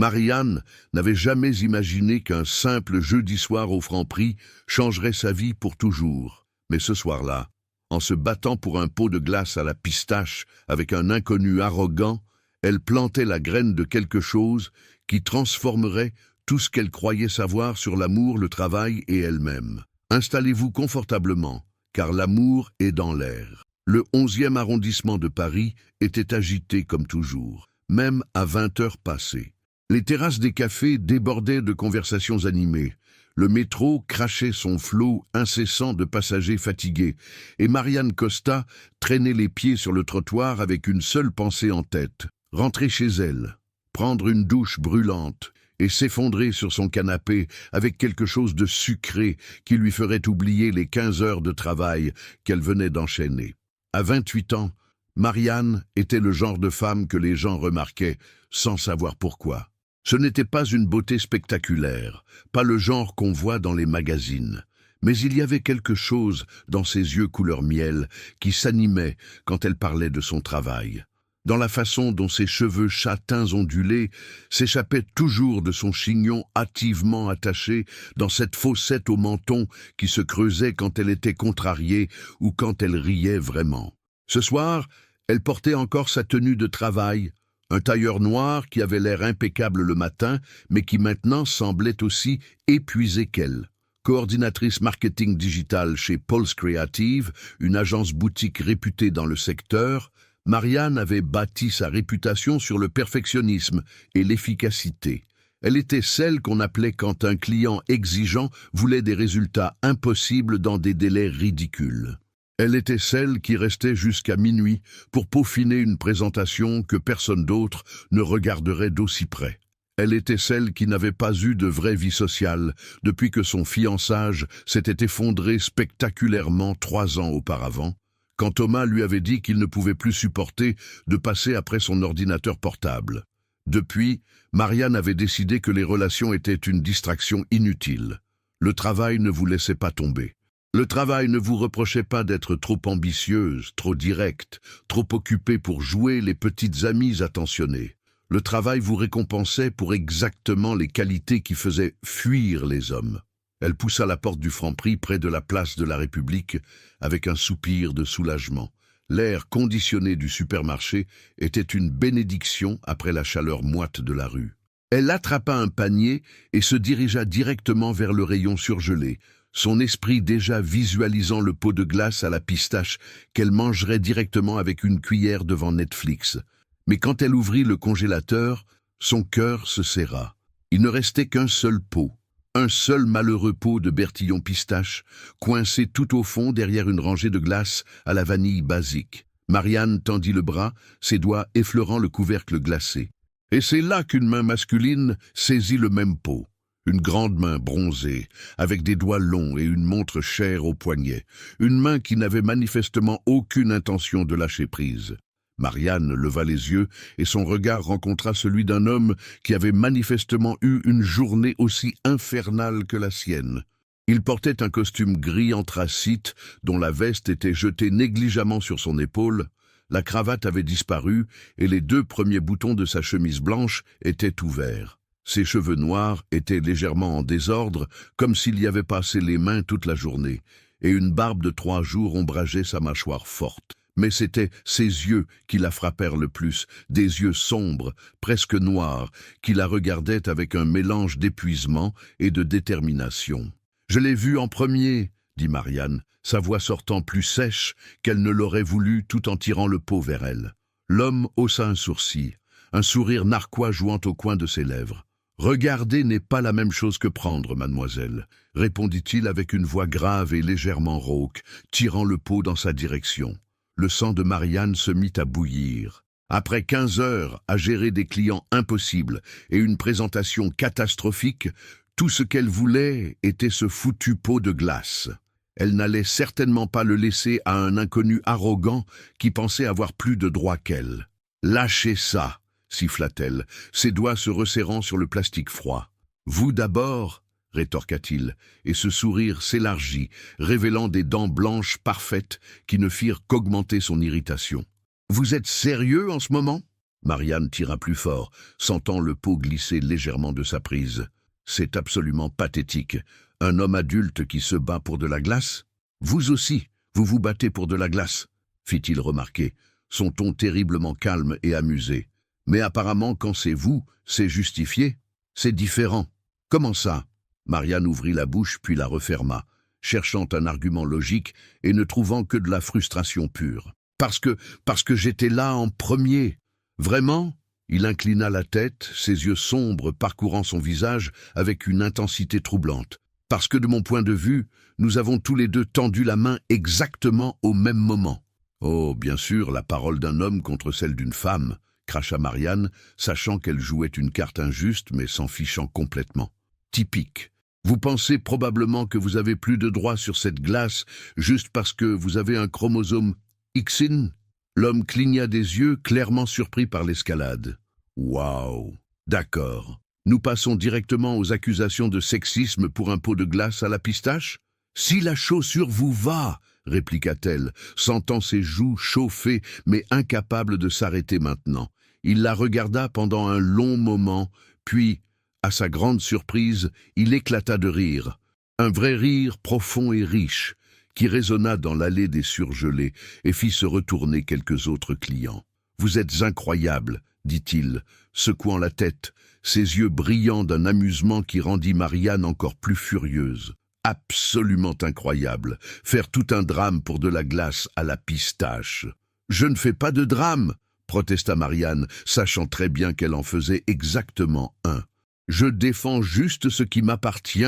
Marianne n'avait jamais imaginé qu'un simple jeudi soir au Franprix changerait sa vie pour toujours. Mais ce soir-là, en se battant pour un pot de glace à la pistache avec un inconnu arrogant, elle plantait la graine de quelque chose qui transformerait tout ce qu'elle croyait savoir sur l'amour, le travail et elle-même. Installez-vous confortablement, car l'amour est dans l'air. Le 11e arrondissement de Paris était agité comme toujours, même à 20 heures passées. Les terrasses des cafés débordaient de conversations animées. Le métro crachait son flot incessant de passagers fatigués, et Marianne Costa traînait les pieds sur le trottoir avec une seule pensée en tête: rentrer chez elle, prendre une douche brûlante et s'effondrer sur son canapé avec quelque chose de sucré qui lui ferait oublier les 15 heures de travail qu'elle venait d'enchaîner. À 28 ans, Marianne était le genre de femme que les gens remarquaient sans savoir pourquoi. Ce n'était pas une beauté spectaculaire, pas le genre qu'on voit dans les magazines, mais il y avait quelque chose dans ses yeux couleur miel qui s'animait quand elle parlait de son travail. Dans la façon dont ses cheveux châtains ondulés s'échappaient toujours de son chignon hâtivement attaché dans cette fossette au menton qui se creusait quand elle était contrariée ou quand elle riait vraiment. Ce soir, elle portait encore sa tenue de travail, un tailleur noir qui avait l'air impeccable le matin, mais qui maintenant semblait aussi épuisé qu'elle. Coordinatrice marketing digital chez Pulse Creative, une agence boutique réputée dans le secteur, Marianne avait bâti sa réputation sur le perfectionnisme et l'efficacité. Elle était celle qu'on appelait quand un client exigeant voulait des résultats impossibles dans des délais ridicules. Elle était celle qui restait jusqu'à minuit pour peaufiner une présentation que personne d'autre ne regarderait d'aussi près. Elle était celle qui n'avait pas eu de vraie vie sociale depuis que son fiançage s'était effondré spectaculairement 3 ans auparavant, quand Thomas lui avait dit qu'il ne pouvait plus supporter de passer après son ordinateur portable. Depuis, Marianne avait décidé que les relations étaient une distraction inutile. Le travail ne vous laissait pas tomber. Le travail ne vous reprochait pas d'être trop ambitieuse, trop directe, trop occupée pour jouer les petites amies attentionnées. Le travail vous récompensait pour exactement les qualités qui faisaient fuir les hommes. Elle poussa la porte du Franprix près de la place de la République avec un soupir de soulagement. L'air conditionné du supermarché était une bénédiction après la chaleur moite de la rue. Elle attrapa un panier et se dirigea directement vers le rayon surgelé, son esprit déjà visualisant le pot de glace à la pistache qu'elle mangerait directement avec une cuillère devant Netflix. Mais quand elle ouvrit le congélateur, son cœur se serra. Il ne restait qu'un seul pot, un seul malheureux pot de Bertillon pistache, coincé tout au fond derrière une rangée de glaces à la vanille basique. Marianne tendit le bras, ses doigts effleurant le couvercle glacé. Et c'est là qu'une main masculine saisit le même pot. Une grande main bronzée, avec des doigts longs et une montre chère au poignet. Une main qui n'avait manifestement aucune intention de lâcher prise. Marianne leva les yeux et son regard rencontra celui d'un homme qui avait manifestement eu une journée aussi infernale que la sienne. Il portait un costume gris anthracite dont la veste était jetée négligemment sur son épaule, la cravate avait disparu et les 2 premiers boutons de sa chemise blanche étaient ouverts. Ses cheveux noirs étaient légèrement en désordre, comme s'il y avait passé les mains toute la journée, et une barbe de 3 jours ombrageait sa mâchoire forte. Mais c'étaient ses yeux qui la frappèrent le plus, des yeux sombres, presque noirs, qui la regardaient avec un mélange d'épuisement et de détermination. « Je l'ai vu en premier », dit Marianne, sa voix sortant plus sèche qu'elle ne l'aurait voulu tout en tirant le pot vers elle. L'homme haussa un sourcil, un sourire narquois jouant au coin de ses lèvres. « Regarder n'est pas la même chose que prendre, mademoiselle », répondit-il avec une voix grave et légèrement rauque, tirant le pot dans sa direction. Le sang de Marianne se mit à bouillir. Après 15 heures à gérer des clients impossibles et une présentation catastrophique, tout ce qu'elle voulait était ce foutu pot de glace. Elle n'allait certainement pas le laisser à un inconnu arrogant qui pensait avoir plus de droits qu'elle. « Lâchez ça !» siffla-t-elle, ses doigts se resserrant sur le plastique froid. « Vous d'abord !» rétorqua-t-il, et ce sourire s'élargit, révélant des dents blanches parfaites qui ne firent qu'augmenter son irritation. « Vous êtes sérieux en ce moment ? Marianne tira plus fort, sentant le pot glisser légèrement de sa prise. C'est absolument pathétique. Un homme adulte qui se bat pour de la glace? Vous aussi, vous vous battez pour de la glace, fit-il remarquer, son ton terriblement calme et amusé. Mais apparemment, quand c'est vous, c'est justifié. C'est différent. Comment ça? Marianne ouvrit la bouche puis la referma, cherchant un argument logique et ne trouvant que de la frustration pure. Parce que j'étais là en premier. Vraiment? Il inclina la tête, ses yeux sombres parcourant son visage avec une intensité troublante. Parce que de mon point de vue, nous avons tous les deux tendu la main exactement au même moment. Oh, bien sûr, la parole d'un homme contre celle d'une femme, cracha Marianne, sachant qu'elle jouait une carte injuste mais s'en fichant complètement. Typique. Vous pensez probablement que vous avez plus de droit sur cette glace juste parce que vous avez un chromosome Xin? L'homme cligna des yeux, clairement surpris par l'escalade. Waouh! D'accord. Nous passons directement aux accusations de sexisme pour un pot de glace à la pistache? Si la chaussure vous va, répliqua-t-elle, sentant ses joues chauffer, mais incapable de s'arrêter maintenant. Il la regarda pendant un long moment, puis, à sa grande surprise, il éclata de rire. Un vrai rire profond et riche, qui résonna dans l'allée des surgelés et fit se retourner quelques autres clients. « Vous êtes incroyable, dit-il, secouant la tête, ses yeux brillants d'un amusement qui rendit Marianne encore plus furieuse. Absolument incroyable, faire tout un drame pour de la glace à la pistache. « Je ne fais pas de drame, protesta Marianne, sachant très bien qu'elle en faisait exactement un. « Je défends juste ce qui m'appartient. »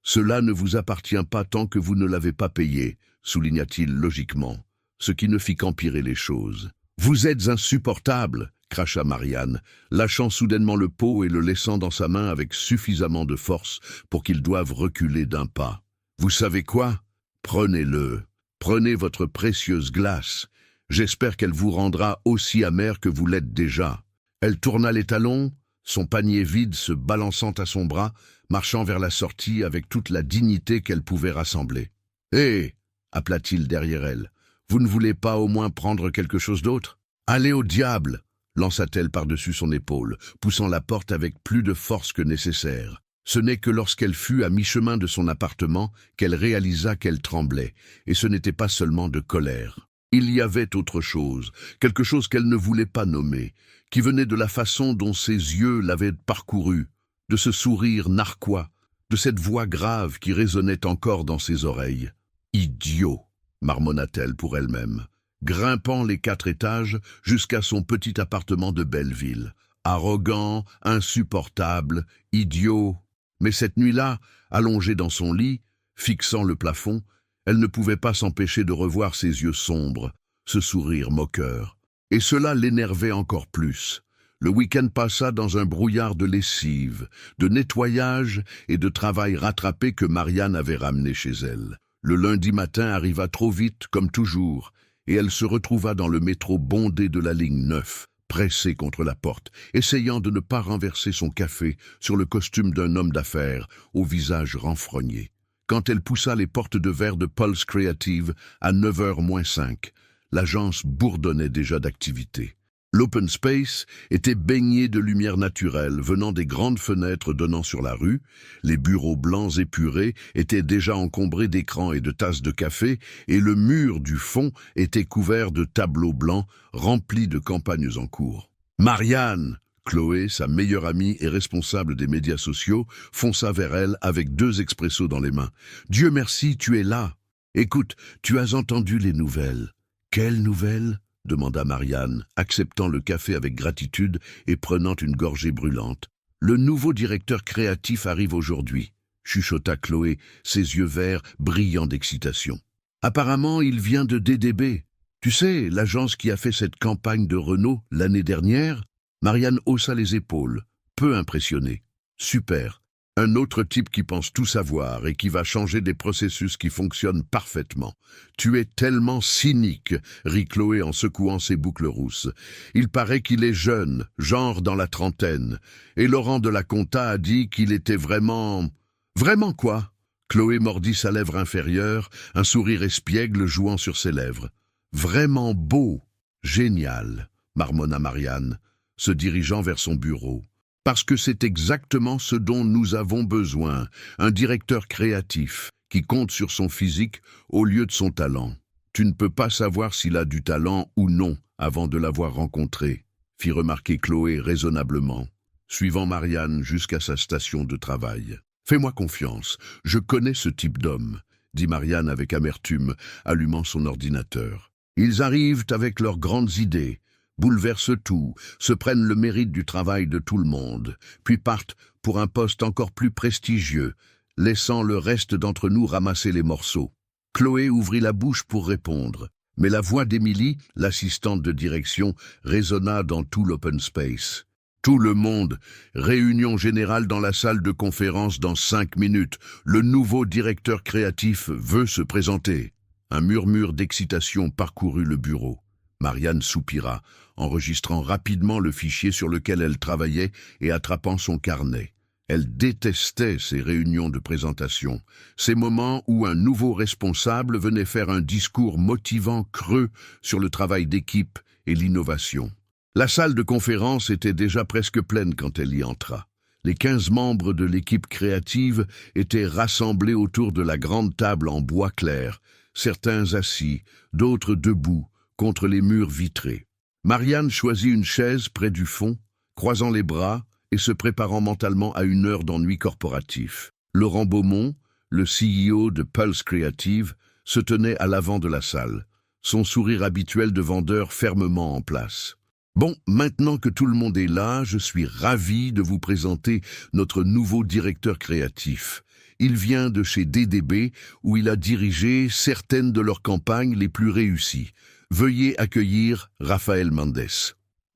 « Cela ne vous appartient pas tant que vous ne l'avez pas payé, souligna-t-il logiquement, ce qui ne fit qu'empirer les choses. « Vous êtes insupportable, cracha Marianne, lâchant soudainement le pot et le laissant dans sa main avec suffisamment de force pour qu'il doive reculer d'un pas. « Vous savez quoi? Prenez-le. Prenez votre précieuse glace. J'espère qu'elle vous rendra aussi amère que vous l'êtes déjà. » Elle tourna les talons, son panier vide se balançant à son bras, marchant vers la sortie avec toute la dignité qu'elle pouvait rassembler. « Hé !» appela-t-il derrière elle. « Vous ne voulez pas au moins prendre quelque chose d'autre? Allez au diable !» lança-t-elle par-dessus son épaule, poussant la porte avec plus de force que nécessaire. Ce n'est que lorsqu'elle fut à mi-chemin de son appartement qu'elle réalisa qu'elle tremblait, et ce n'était pas seulement de colère. Il y avait autre chose, quelque chose qu'elle ne voulait pas nommer, qui venait de la façon dont ses yeux l'avaient parcouru, de ce sourire narquois, de cette voix grave qui résonnait encore dans ses oreilles. « Idiot !» marmonna-t-elle pour elle-même, grimpant les 4 étages jusqu'à son petit appartement de Belleville. Arrogant, insupportable, idiot. Mais cette nuit-là, allongée dans son lit, fixant le plafond, elle ne pouvait pas s'empêcher de revoir ses yeux sombres, ce sourire moqueur. Et cela l'énervait encore plus. Le week-end passa dans un brouillard de lessive, de nettoyage et de travail rattrapé que Marianne avait ramené chez elle. Le lundi matin arriva trop vite, comme toujours, et elle se retrouva dans le métro bondé de la ligne 9, pressée contre la porte, essayant de ne pas renverser son café sur le costume d'un homme d'affaires, au visage renfrogné. Quand elle poussa les portes de verre de Pulse Creative à 9h moins 5, l'agence bourdonnait déjà d'activité. L'open space était baigné de lumière naturelle venant des grandes fenêtres donnant sur la rue, les bureaux blancs épurés étaient déjà encombrés d'écrans et de tasses de café, et le mur du fond était couvert de tableaux blancs remplis de campagnes en cours. « Marianne !» Chloé, sa meilleure amie et responsable des médias sociaux, fonça vers elle avec 2 expressos dans les mains. « Dieu merci, tu es là. Écoute, tu as entendu les nouvelles. »« Quelles nouvelles ?» demanda Marianne, acceptant le café avec gratitude et prenant une gorgée brûlante. « Le nouveau directeur créatif arrive aujourd'hui, » chuchota Chloé, ses yeux verts brillants d'excitation. « Apparemment, il vient de DDB. Tu sais, l'agence qui a fait cette campagne de Renault l'année dernière ?» Marianne haussa les épaules, peu impressionnée. « Super. Un autre type qui pense tout savoir et qui va changer des processus qui fonctionnent parfaitement. Tu es tellement cynique, rit Chloé en secouant ses boucles rousses. Il paraît qu'il est jeune, genre dans la trentaine. Et Laurent de la Conta a dit qu'il était vraiment... Vraiment quoi? Chloé mordit sa lèvre inférieure, un sourire espiègle jouant sur ses lèvres. Vraiment beau, génial, marmonna Marianne. se dirigeant vers son bureau. Parce que c'est exactement ce dont nous avons besoin, un directeur créatif qui compte sur son physique au lieu de son talent. Tu ne peux pas savoir s'il a du talent ou non avant de l'avoir rencontré, fit remarquer Chloé raisonnablement, suivant Marianne jusqu'à sa station de travail. Fais-moi confiance, je connais ce type d'homme, dit Marianne avec amertume, allumant son ordinateur. Ils arrivent avec leurs grandes idées, bouleversent tout, se prennent le mérite du travail de tout le monde, puis partent pour un poste encore plus prestigieux, laissant le reste d'entre nous ramasser les morceaux. Chloé ouvrit la bouche pour répondre, mais la voix d'Émilie, l'assistante de direction, résonna dans tout l'open space. Tout le monde, réunion générale dans la salle de conférence dans 5 minutes. Le nouveau directeur créatif veut se présenter. Un murmure d'excitation parcourut le bureau. Marianne soupira, enregistrant rapidement le fichier sur lequel elle travaillait et attrapant son carnet. Elle détestait ces réunions de présentation, ces moments où un nouveau responsable venait faire un discours motivant creux sur le travail d'équipe et l'innovation. La salle de conférence était déjà presque pleine quand elle y entra. Les 15 membres de l'équipe créative étaient rassemblés autour de la grande table en bois clair, certains assis, d'autres debout, contre les murs vitrés. Marianne choisit une chaise près du fond, croisant les bras et se préparant mentalement à une heure d'ennui corporatif. Laurent Beaumont, le CEO de Pulse Creative, se tenait à l'avant de la salle, son sourire habituel de vendeur fermement en place. Bon, maintenant que tout le monde est là, je suis ravi de vous présenter notre nouveau directeur créatif. Il vient de chez DDB, où il a dirigé certaines de leurs campagnes les plus réussies. Veuillez accueillir Raphaël Mendes.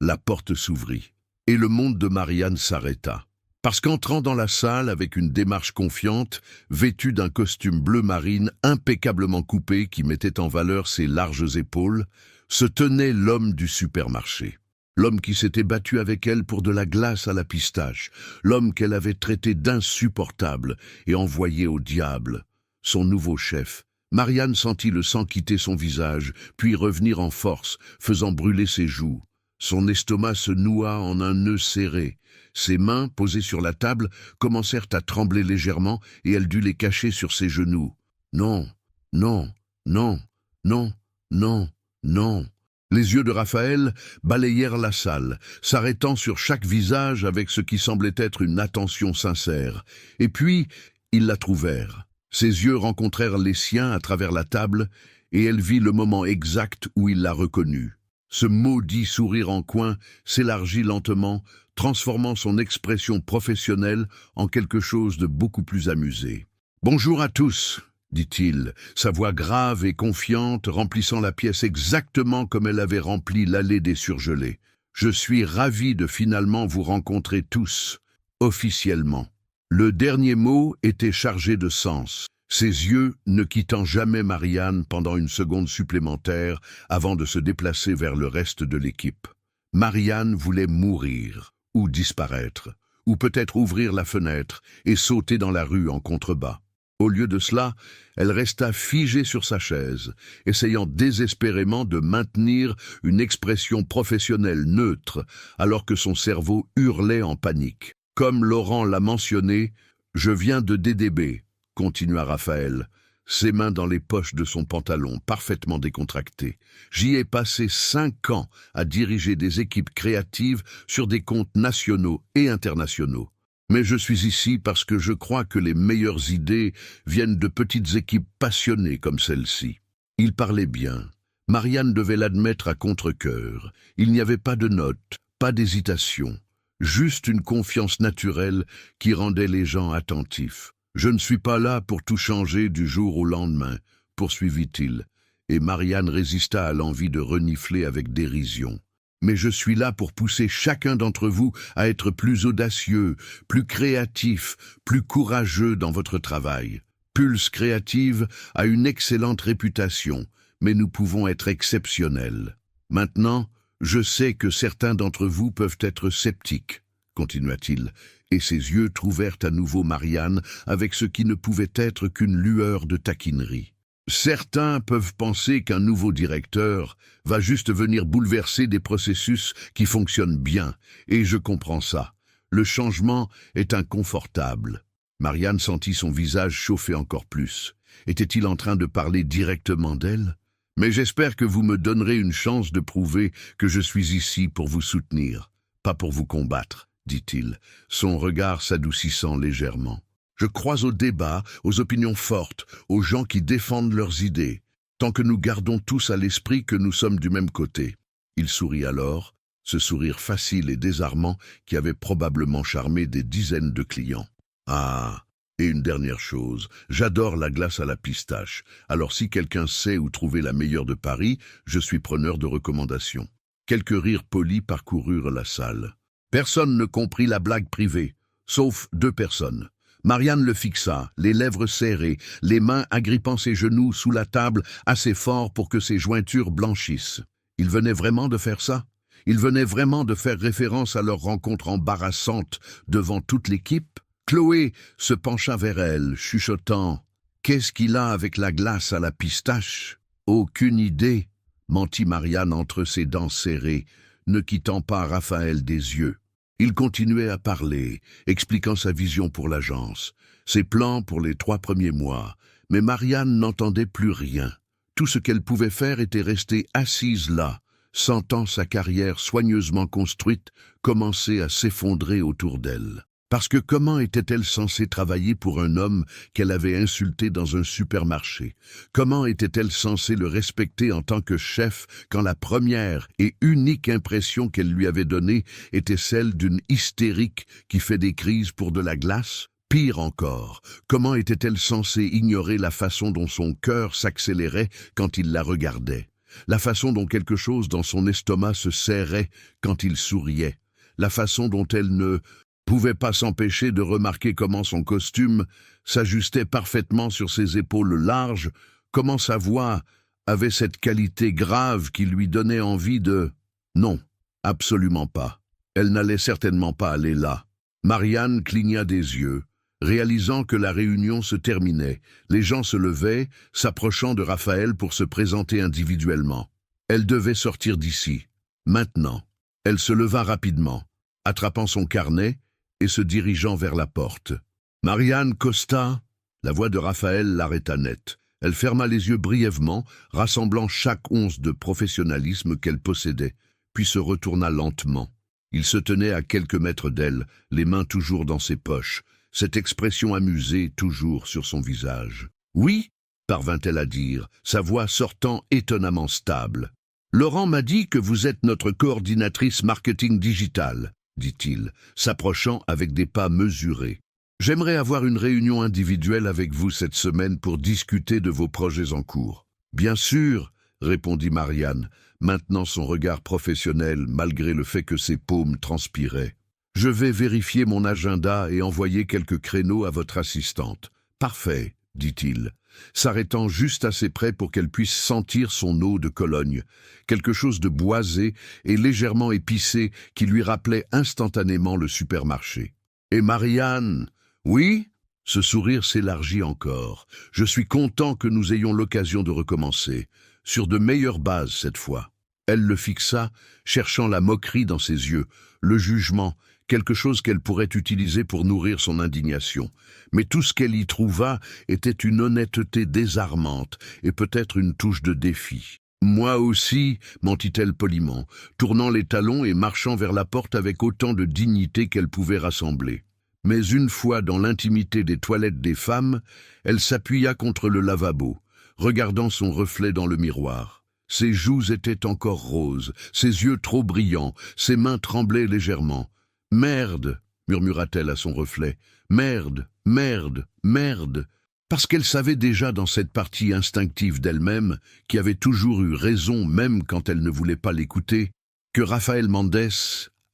La porte s'ouvrit, et le monde de Marianne s'arrêta. Parce qu'entrant dans la salle avec une démarche confiante, vêtu d'un costume bleu marine impeccablement coupé qui mettait en valeur ses larges épaules, se tenait l'homme du supermarché. L'homme qui s'était battu avec elle pour de la glace à la pistache, l'homme qu'elle avait traité d'insupportable et envoyé au diable, son nouveau chef. Marianne sentit le sang quitter son visage, puis revenir en force, faisant brûler ses joues. Son estomac se noua en un nœud serré. Ses mains, posées sur la table, commencèrent à trembler légèrement et elle dut les cacher sur ses genoux. Non, non, non, non, non, non. Les yeux de Raphaël balayèrent la salle, s'arrêtant sur chaque visage avec ce qui semblait être une attention sincère. Et puis, ils la trouvèrent. Ses yeux rencontrèrent les siens à travers la table, et elle vit le moment exact où il la reconnut. Ce maudit sourire en coin s'élargit lentement, transformant son expression professionnelle en quelque chose de beaucoup plus amusé. « Bonjour à tous !» dit-il, sa voix grave et confiante remplissant la pièce exactement comme elle avait rempli l'allée des surgelés. « Je suis ravi de finalement vous rencontrer tous, officiellement. » Le dernier mot était chargé de sens, ses yeux ne quittant jamais Marianne pendant une seconde supplémentaire avant de se déplacer vers le reste de l'équipe. Marianne voulait mourir, ou disparaître, ou peut-être ouvrir la fenêtre et sauter dans la rue en contrebas. Au lieu de cela, elle resta figée sur sa chaise, essayant désespérément de maintenir une expression professionnelle neutre, alors que son cerveau hurlait en panique. Comme Laurent l'a mentionné, « Je viens de DDB », continua Raphaël, ses mains dans les poches de son pantalon, parfaitement décontractées. « J'y ai passé 5 ans à diriger des équipes créatives sur des comptes nationaux et internationaux. Mais je suis ici parce que je crois que les meilleures idées viennent de petites équipes passionnées comme celle-ci. » Il parlait bien. Marianne devait l'admettre à contre-cœur. Il n'y avait pas de notes, pas d'hésitation, juste une confiance naturelle qui rendait les gens attentifs. « Je ne suis pas là pour tout changer du jour au lendemain, » poursuivit-il, et Marianne résista à l'envie de renifler avec dérision. Mais je suis là pour pousser chacun d'entre vous à être plus audacieux, plus créatif, plus courageux dans votre travail. Pulse Creative a une excellente réputation, mais nous pouvons être exceptionnels. Maintenant, je sais que certains d'entre vous peuvent être sceptiques, continua-t-il, et ses yeux trouvèrent à nouveau Marianne avec ce qui ne pouvait être qu'une lueur de taquinerie. Certains peuvent penser qu'un nouveau directeur va juste venir bouleverser des processus qui fonctionnent bien, et je comprends ça. Le changement est inconfortable. Marianne sentit son visage chauffer encore plus. Était-il en train de parler directement d'elle? Mais j'espère que vous me donnerez une chance de prouver que je suis ici pour vous soutenir, pas pour vous combattre, dit-il, son regard s'adoucissant légèrement. Je crois aux débats, aux opinions fortes, aux gens qui défendent leurs idées, tant que nous gardons tous à l'esprit que nous sommes du même côté. Il sourit alors, ce sourire facile et désarmant qui avait probablement charmé des dizaines de clients. Ah, et une dernière chose, j'adore la glace à la pistache, alors si quelqu'un sait où trouver la meilleure de Paris, je suis preneur de recommandations. Quelques rires polis parcoururent la salle. Personne ne comprit la blague privée, sauf 2 personnes. Marianne le fixa, les lèvres serrées, les mains agrippant ses genoux sous la table assez fort pour que ses jointures blanchissent. Il venait vraiment de faire ça? Il venait vraiment de faire référence à leur rencontre embarrassante devant toute l'équipe? Chloé se pencha vers elle, chuchotant « Qu'est-ce qu'il a avec la glace à la pistache ?»« Aucune idée » mentit Marianne entre ses dents serrées, ne quittant pas Raphaël des yeux. Il continuait à parler, expliquant sa vision pour l'agence, ses plans pour les 3 premiers mois, mais Marianne n'entendait plus rien. Tout ce qu'elle pouvait faire était rester assise là, sentant sa carrière soigneusement construite commencer à s'effondrer autour d'elle. Parce que comment était-elle censée travailler pour un homme qu'elle avait insulté dans un supermarché? Comment était-elle censée le respecter en tant que chef quand la première et unique impression qu'elle lui avait donnée était celle d'une hystérique qui fait des crises pour de la glace? Pire encore, comment était-elle censée ignorer la façon dont son cœur s'accélérait quand il la regardait? La façon dont quelque chose dans son estomac se serrait quand il souriait? La façon dont elle ne pouvait pas s'empêcher de remarquer comment son costume s'ajustait parfaitement sur ses épaules larges, comment sa voix avait cette qualité grave qui lui donnait envie de... Non, absolument pas. Elle n'allait certainement pas aller là. Marianne cligna des yeux, réalisant que la réunion se terminait. Les gens se levaient, s'approchant de Raphaël pour se présenter individuellement. Elle devait sortir d'ici. Maintenant. Elle se leva rapidement, attrapant son carnet, et se dirigeant vers la porte. « Marianne Costa !» La voix de Raphaël l'arrêta net. Elle ferma les yeux brièvement, rassemblant chaque once de professionnalisme qu'elle possédait, puis se retourna lentement. Il se tenait à quelques mètres d'elle, les mains toujours dans ses poches, cette expression amusée toujours sur son visage. « Oui !» parvint-elle à dire, sa voix sortant étonnamment stable. « Laurent m'a dit que vous êtes notre coordinatrice marketing digital. » dit-il, s'approchant avec des pas mesurés. « J'aimerais avoir une réunion individuelle avec vous cette semaine pour discuter de vos projets en cours. »« Bien sûr, » répondit Marianne, maintenant son regard professionnel malgré le fait que ses paumes transpiraient. « Je vais vérifier mon agenda et envoyer quelques créneaux à votre assistante. »« Parfait, » dit-il, s'arrêtant juste assez près pour qu'elle puisse sentir son eau de Cologne, quelque chose de boisé et légèrement épicé qui lui rappelait instantanément le supermarché. « Et Marianne, oui ?» Ce sourire s'élargit encore. « Je suis content que nous ayons l'occasion de recommencer, sur de meilleures bases cette fois. » Elle le fixa, cherchant la moquerie dans ses yeux, le jugement, quelque chose qu'elle pourrait utiliser pour nourrir son indignation. Mais tout ce qu'elle y trouva était une honnêteté désarmante et peut-être une touche de défi. « Moi aussi, » mentit-elle poliment, tournant les talons et marchant vers la porte avec autant de dignité qu'elle pouvait rassembler. Mais une fois dans l'intimité des toilettes des femmes, elle s'appuya contre le lavabo, regardant son reflet dans le miroir. Ses joues étaient encore roses, ses yeux trop brillants, ses mains tremblaient légèrement. « Merde !» murmura-t-elle à son reflet. « Merde, merde, merde !» Parce qu'elle savait déjà dans cette partie instinctive d'elle-même, qui avait toujours eu raison même quand elle ne voulait pas l'écouter, que Raphaël Mendes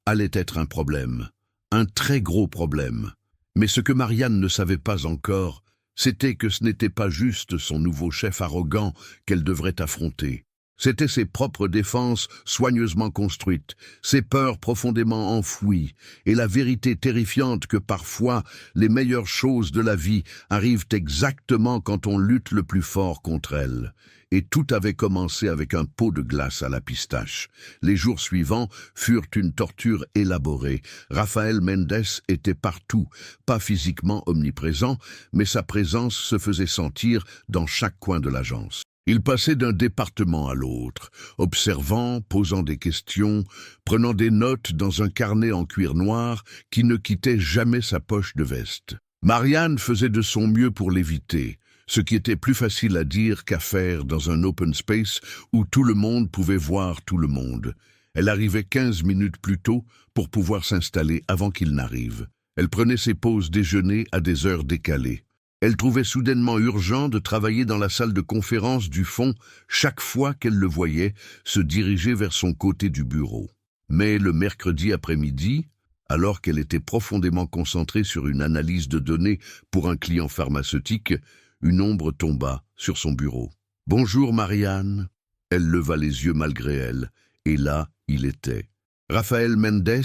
allait être un problème. Un très gros problème. Mais ce que Marianne ne savait pas encore, c'était que ce n'était pas juste son nouveau chef arrogant qu'elle devrait affronter. C'étaient ses propres défenses soigneusement construites, ses peurs profondément enfouies, et la vérité terrifiante que parfois les meilleures choses de la vie arrivent exactement quand on lutte le plus fort contre elles. Et tout avait commencé avec un pot de glace à la pistache. Les jours suivants furent une torture élaborée. Rafael Mendes était partout, pas physiquement omniprésent, mais sa présence se faisait sentir dans chaque coin de l'agence. Il passait d'un département à l'autre, observant, posant des questions, prenant des notes dans un carnet en cuir noir qui ne quittait jamais sa poche de veste. Marianne faisait de son mieux pour l'éviter, ce qui était plus facile à dire qu'à faire dans un open space où tout le monde pouvait voir tout le monde. Elle arrivait 15 minutes plus tôt pour pouvoir s'installer avant qu'il n'arrive. Elle prenait ses pauses déjeuner à des heures décalées. Elle trouvait soudainement urgent de travailler dans la salle de conférence du fond chaque fois qu'elle le voyait se diriger vers son côté du bureau. Mais le mercredi après-midi, alors qu'elle était profondément concentrée sur une analyse de données pour un client pharmaceutique, une ombre tomba sur son bureau. « Bonjour Marianne !» Elle leva les yeux malgré elle, et là, il était. Rafael Mendes,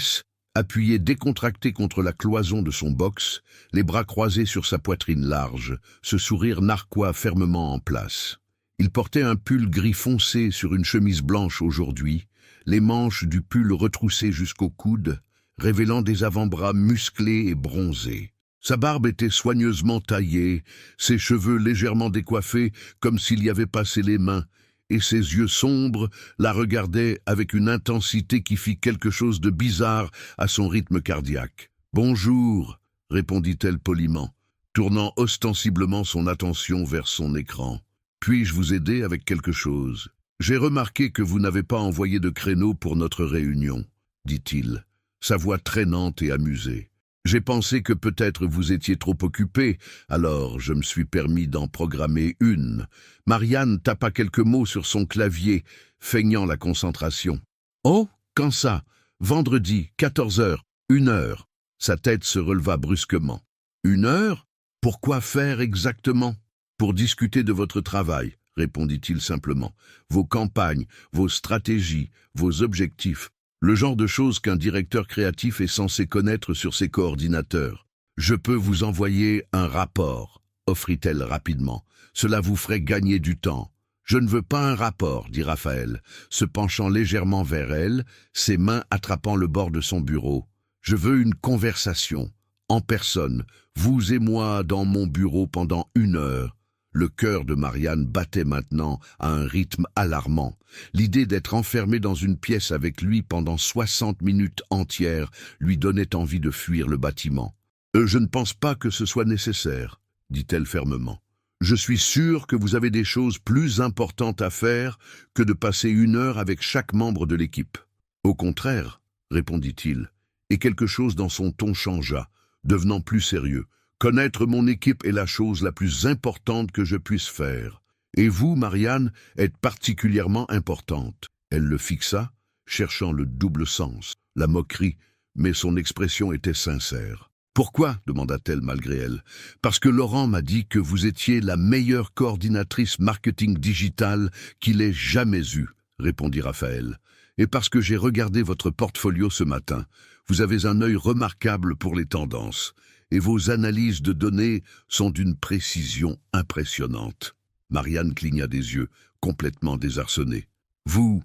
appuyé décontracté contre la cloison de son box, les bras croisés sur sa poitrine large, ce sourire narquois fermement en place. Il portait un pull gris foncé sur une chemise blanche aujourd'hui, les manches du pull retroussées jusqu'au coude, révélant des avant-bras musclés et bronzés. Sa barbe était soigneusement taillée, ses cheveux légèrement décoiffés comme s'il y avait passé les mains, et ses yeux sombres la regardaient avec une intensité qui fit quelque chose de bizarre à son rythme cardiaque. « Bonjour », répondit-elle poliment, tournant ostensiblement son attention vers son écran. « Puis-je vous aider avec quelque chose ? J'ai remarqué que vous n'avez pas envoyé de créneau pour notre réunion, dit-il, sa voix traînante et amusée. J'ai pensé que peut-être vous étiez trop occupé, alors je me suis permis d'en programmer une. » Marianne tapa quelques mots sur son clavier, feignant la concentration. « Oh, quand ça ? Vendredi, 14h, 1h. » Sa tête se releva brusquement. « 1h ? Pourquoi faire exactement ? » « Pour discuter de votre travail, » répondit-il simplement. « Vos campagnes, vos stratégies, vos objectifs. Le genre de choses qu'un directeur créatif est censé connaître sur ses coordinateurs. « Je peux vous envoyer un rapport, » offrit-elle rapidement. « Cela vous ferait gagner du temps. »« Je ne veux pas un rapport, » dit Raphaël, se penchant légèrement vers elle, ses mains attrapant le bord de son bureau. « Je veux une conversation, en personne, vous et moi dans mon bureau pendant 1h. » Le cœur de Marianne battait maintenant à un rythme alarmant. L'idée d'être enfermée dans une pièce avec lui pendant 60 minutes entières lui donnait envie de fuir le bâtiment. « Je ne pense pas que ce soit nécessaire, » dit-elle fermement. « Je suis sûr que vous avez des choses plus importantes à faire que de passer 1h avec chaque membre de l'équipe. »« Au contraire, » répondit-il, et quelque chose dans son ton changea, devenant plus sérieux. « Connaître mon équipe est la chose la plus importante que je puisse faire. Et vous, Marianne, êtes particulièrement importante. » Elle le fixa, cherchant le double sens, la moquerie, mais son expression était sincère. « Pourquoi ?» demanda-t-elle malgré elle. « Parce que Laurent m'a dit que vous étiez la meilleure coordinatrice marketing digital qu'il ait jamais eue, » répondit Raphaël. « Et parce que j'ai regardé votre portfolio ce matin. Vous avez un œil remarquable pour les tendances. Et vos analyses de données sont d'une précision impressionnante. » Marianne cligna des yeux, complètement désarçonnée. « Vous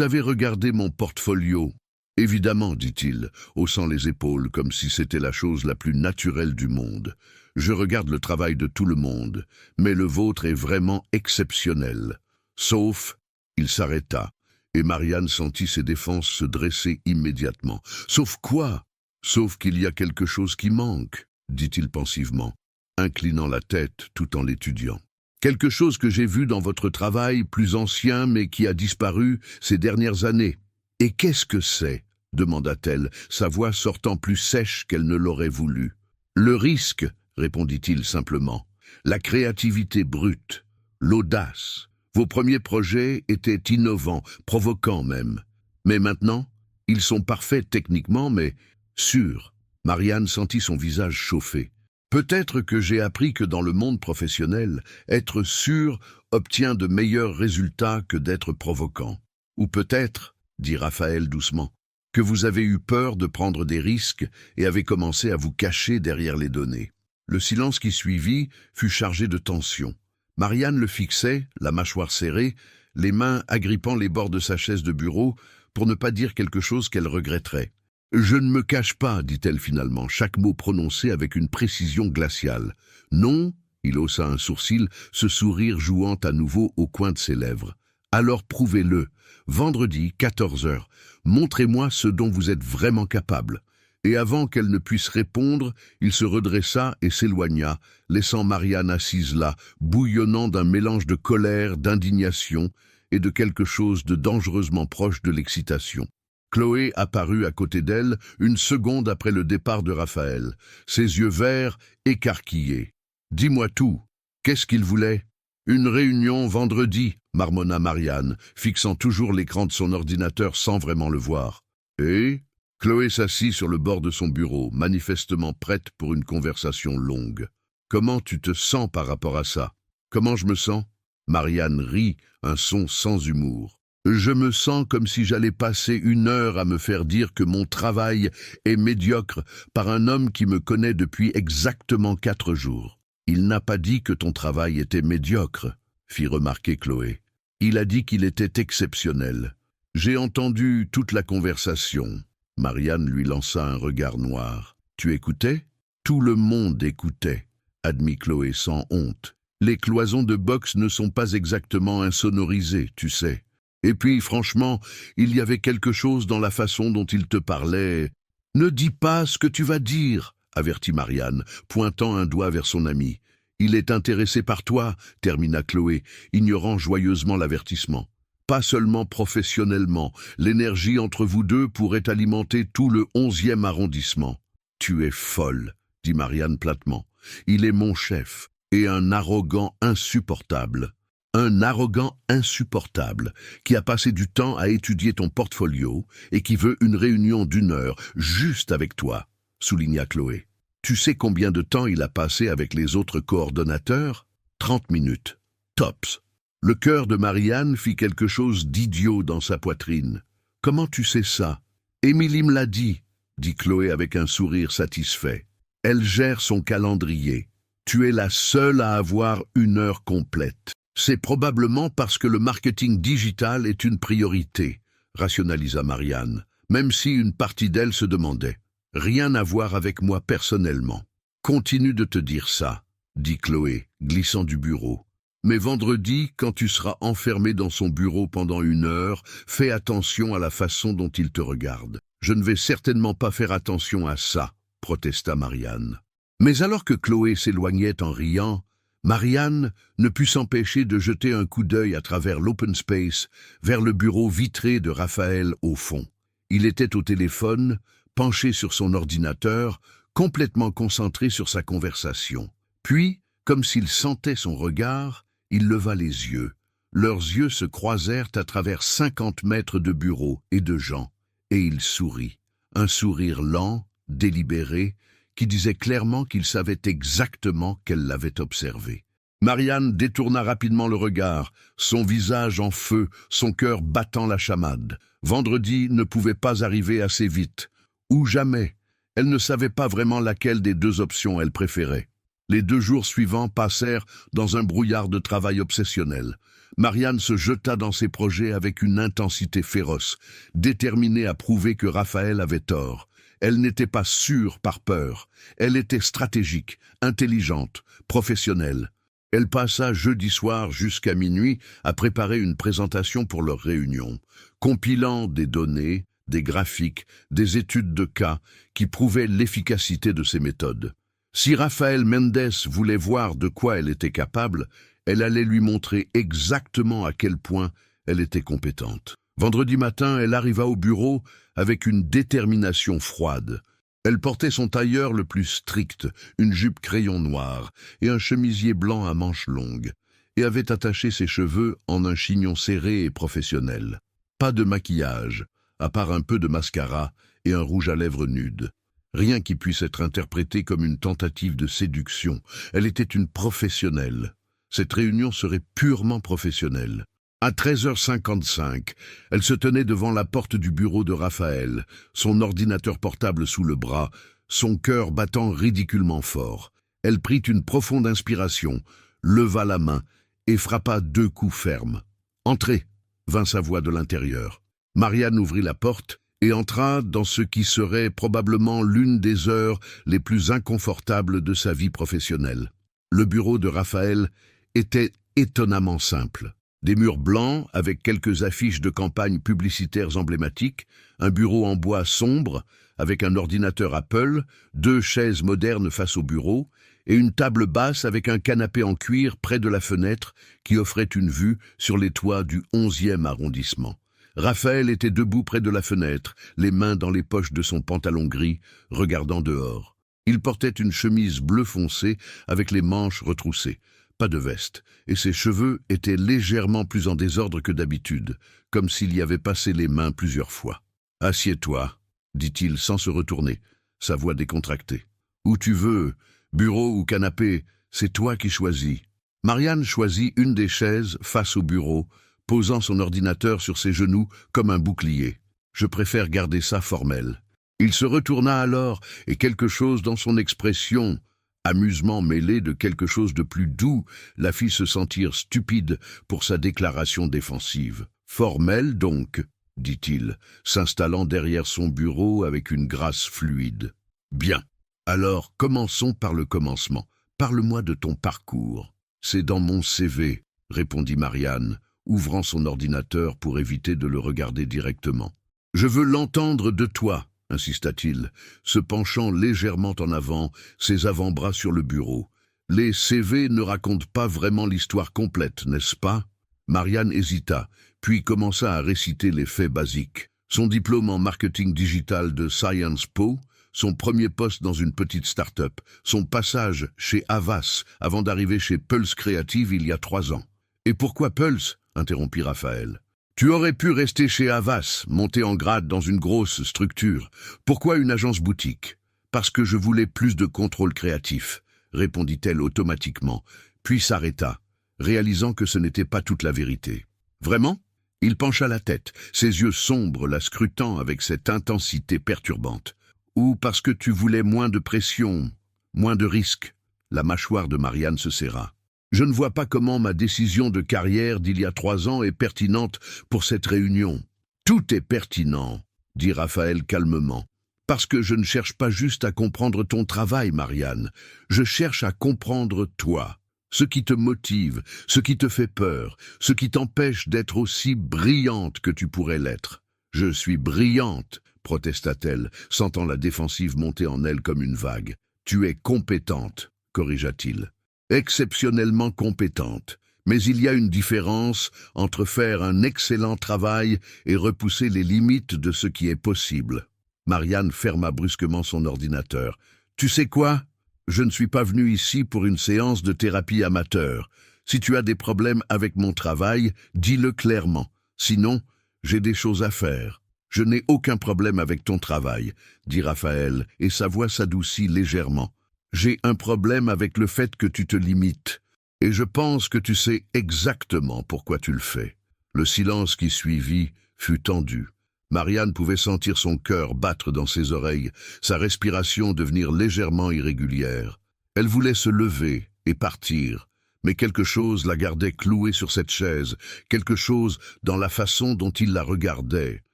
avez regardé mon portfolio ?» ?»« Évidemment, dit-il, haussant les épaules comme si c'était la chose la plus naturelle du monde. « Je regarde le travail de tout le monde, mais le vôtre est vraiment exceptionnel. Sauf... » Il s'arrêta, et Marianne sentit ses défenses se dresser immédiatement. « Sauf quoi ? » « Sauf qu'il y a quelque chose qui manque, » dit-il pensivement, inclinant la tête tout en l'étudiant. « Quelque chose que j'ai vu dans votre travail plus ancien mais qui a disparu ces dernières années. »« Et qu'est-ce que c'est ?» demanda-t-elle, sa voix sortant plus sèche qu'elle ne l'aurait voulu. « Le risque, » répondit-il simplement, « la créativité brute, l'audace. Vos premiers projets étaient innovants, provoquants même. Mais maintenant, ils sont parfaits techniquement, mais... Sûr. » Marianne sentit son visage chauffer. Peut-être que j'ai appris que dans le monde professionnel, être sûr obtient de meilleurs résultats que d'être provoquant. Ou peut-être, dit Raphaël doucement, que vous avez eu peur de prendre des risques et avez commencé à vous cacher derrière les données. Le silence qui suivit fut chargé de tension. Marianne le fixait, la mâchoire serrée, les mains agrippant les bords de sa chaise de bureau pour ne pas dire quelque chose qu'elle regretterait. « Je ne me cache pas, dit-elle finalement, chaque mot prononcé avec une précision glaciale. Non, il haussa un sourcil, ce sourire jouant à nouveau au coin de ses lèvres. Alors prouvez-le. Vendredi, 14 heures. Montrez-moi ce dont vous êtes vraiment capable. » Et avant qu'elle ne puisse répondre, il se redressa et s'éloigna, laissant Marianne assise là, bouillonnant d'un mélange de colère, d'indignation et de quelque chose de dangereusement proche de l'excitation. Chloé apparut à côté d'elle une seconde après le départ de Raphaël, ses yeux verts écarquillés. « Dis-moi tout. Qu'est-ce qu'il voulait ?»« Une réunion vendredi, » marmonna Marianne, fixant toujours l'écran de son ordinateur sans vraiment le voir. « Et ?» Chloé s'assit sur le bord de son bureau, manifestement prête pour une conversation longue. « Comment tu te sens par rapport à ça ?»« Comment je me sens ?» Marianne rit, un son sans humour. « Je me sens comme si j'allais passer 1 heure à me faire dire que mon travail est médiocre par un homme qui me connaît depuis exactement 4 jours. »« Il n'a pas dit que ton travail était médiocre, » fit remarquer Chloé. « Il a dit qu'il était exceptionnel. J'ai entendu toute la conversation. » Marianne lui lança un regard noir. « Tu écoutais ?» ?»« Tout le monde écoutait, » admit Chloé sans honte. « Les cloisons de boxe ne sont pas exactement insonorisées, tu sais. Et puis, franchement, il y avait quelque chose dans la façon dont il te parlait. »« Ne dis pas ce que tu vas dire, » avertit Marianne, pointant un doigt vers son ami. « Il est intéressé par toi, » termina Chloé, ignorant joyeusement l'avertissement. Pas seulement professionnellement, l'énergie entre vous deux pourrait alimenter tout le 11e arrondissement. « Tu es folle, » dit Marianne platement. « Il est mon chef, et un arrogant insupportable. Un arrogant insupportable qui a passé du temps à étudier ton portfolio et qui veut une réunion d'1 heure juste avec toi, » souligna Chloé. « Tu sais combien de temps il a passé avec les autres coordonnateurs ? 30 minutes. Tops. » Le cœur de Marianne fit quelque chose d'idiot dans sa poitrine. « Comment tu sais ça ?»« Émilie me l'a dit, » dit Chloé avec un sourire satisfait. « Elle gère son calendrier. Tu es la seule à avoir 1 heure complète. C'est probablement parce que le marketing digital est une priorité, » rationalisa Marianne, même si une partie d'elle se demandait. « Rien à voir avec moi personnellement. »« Continue de te dire ça, » dit Chloé, glissant du bureau. « Mais vendredi, quand tu seras enfermé dans son bureau pendant 1 heure, fais attention à la façon dont il te regarde. »« Je ne vais certainement pas faire attention à ça, » protesta Marianne. Mais alors que Chloé s'éloignait en riant, Marianne ne put s'empêcher de jeter un coup d'œil à travers l'open space vers le bureau vitré de Raphaël au fond. Il était au téléphone, penché sur son ordinateur, complètement concentré sur sa conversation. Puis, comme s'il sentait son regard, il leva les yeux. Leurs yeux se croisèrent à travers 50 mètres de bureau et de gens, et il sourit. Un sourire lent, délibéré, qui disait clairement qu'il savait exactement qu'elle l'avait observé. Marianne détourna rapidement le regard, son visage en feu, son cœur battant la chamade. Vendredi ne pouvait pas arriver assez vite. Ou jamais. Elle ne savait pas vraiment laquelle des 2 options elle préférait. Les 2 jours suivants passèrent dans un brouillard de travail obsessionnel. Marianne se jeta dans ses projets avec une intensité féroce, déterminée à prouver que Raphaël avait tort. Elle n'était pas sûre par peur. Elle était stratégique, intelligente, professionnelle. Elle passa jeudi soir jusqu'à minuit à préparer une présentation pour leur réunion, compilant des données, des graphiques, des études de cas qui prouvaient l'efficacité de ses méthodes. Si Raphaël Mendes voulait voir de quoi elle était capable, elle allait lui montrer exactement à quel point elle était compétente. Vendredi matin, elle arriva au bureau avec une détermination froide. Elle portait son tailleur le plus strict, une jupe crayon noire et un chemisier blanc à manches longues, et avait attaché ses cheveux en un chignon serré et professionnel. Pas de maquillage, à part un peu de mascara et un rouge à lèvres nude. Rien qui puisse être interprété comme une tentative de séduction. Elle était une professionnelle. Cette réunion serait purement professionnelle. À 13h55, elle se tenait devant la porte du bureau de Raphaël, son ordinateur portable sous le bras, son cœur battant ridiculement fort. Elle prit une profonde inspiration, leva la main et frappa 2 coups fermes. « Entrez !» vint sa voix de l'intérieur. Marianne ouvrit la porte et entra dans ce qui serait probablement l'une des heures les plus inconfortables de sa vie professionnelle. Le bureau de Raphaël était étonnamment simple. Des murs blancs avec quelques affiches de campagne publicitaires emblématiques, un bureau en bois sombre avec un ordinateur Apple, 2 chaises modernes face au bureau et une table basse avec un canapé en cuir près de la fenêtre qui offrait une vue sur les toits du 11e arrondissement. Raphaël était debout près de la fenêtre, les mains dans les poches de son pantalon gris, regardant dehors. Il portait une chemise bleu foncé avec les manches retroussées. Pas de veste, et ses cheveux étaient légèrement plus en désordre que d'habitude, comme s'il y avait passé les mains plusieurs fois. « Assieds-toi », dit-il sans se retourner, sa voix décontractée. « Où tu veux, bureau ou canapé, c'est toi qui choisis. » Marianne choisit une des chaises face au bureau, posant son ordinateur sur ses genoux comme un bouclier. « Je préfère garder ça formel. » Il se retourna alors, et quelque chose dans son expression, amusement mêlé de quelque chose de plus doux, la fit se sentir stupide pour sa déclaration défensive. « Formel donc », dit-il, s'installant derrière son bureau avec une grâce fluide. « Bien. Alors, commençons par le commencement. Parle-moi de ton parcours. »« C'est dans mon CV, » répondit Marianne, ouvrant son ordinateur pour éviter de le regarder directement. « Je veux l'entendre de toi, » insista-t-il, se penchant légèrement en avant, ses avant-bras sur le bureau. « Les CV ne racontent pas vraiment l'histoire complète, n'est-ce pas ?» Marianne hésita, puis commença à réciter les faits basiques. Son diplôme en marketing digital de Sciences Po, son premier poste dans une petite start-up, son passage chez Havas avant d'arriver chez Pulse Creative il y a 3 ans. « Et pourquoi Pulse ?» interrompit Raphaël. « Tu aurais pu rester chez Havas, monter en grade dans une grosse structure. Pourquoi une agence boutique ? » « Parce que je voulais plus de contrôle créatif, » répondit-elle automatiquement, puis s'arrêta, réalisant que ce n'était pas toute la vérité. « Vraiment ?» Il pencha la tête, ses yeux sombres la scrutant avec cette intensité perturbante. « Ou parce que tu voulais moins de pression, moins de risques ?» La mâchoire de Marianne se serra. « Je ne vois pas comment ma décision de carrière d'il y a 3 ans est pertinente pour cette réunion. »« Tout est pertinent, » dit Raphaël calmement. « Parce que je ne cherche pas juste à comprendre ton travail, Marianne. Je cherche à comprendre toi. Ce qui te motive, ce qui te fait peur, ce qui t'empêche d'être aussi brillante que tu pourrais l'être. »« Je suis brillante, » protesta-t-elle, sentant la défensive monter en elle comme une vague. « Tu es compétente, » corrigea-t-il. « Exceptionnellement compétente. Mais il y a une différence entre faire un excellent travail et repousser les limites de ce qui est possible. » Marianne ferma brusquement son ordinateur. « Tu sais quoi ? Je ne suis pas venu ici pour une séance de thérapie amateur. Si tu as des problèmes avec mon travail, dis-le clairement. Sinon, j'ai des choses à faire. »« Je n'ai aucun problème avec ton travail, » dit Raphaël, et sa voix s'adoucit légèrement. « J'ai un problème avec le fait que tu te limites. Et je pense que tu sais exactement pourquoi tu le fais. » Le silence qui suivit fut tendu. Marianne pouvait sentir son cœur battre dans ses oreilles, sa respiration devenir légèrement irrégulière. Elle voulait se lever et partir, mais quelque chose la gardait clouée sur cette chaise, quelque chose dans la façon dont il la regardait,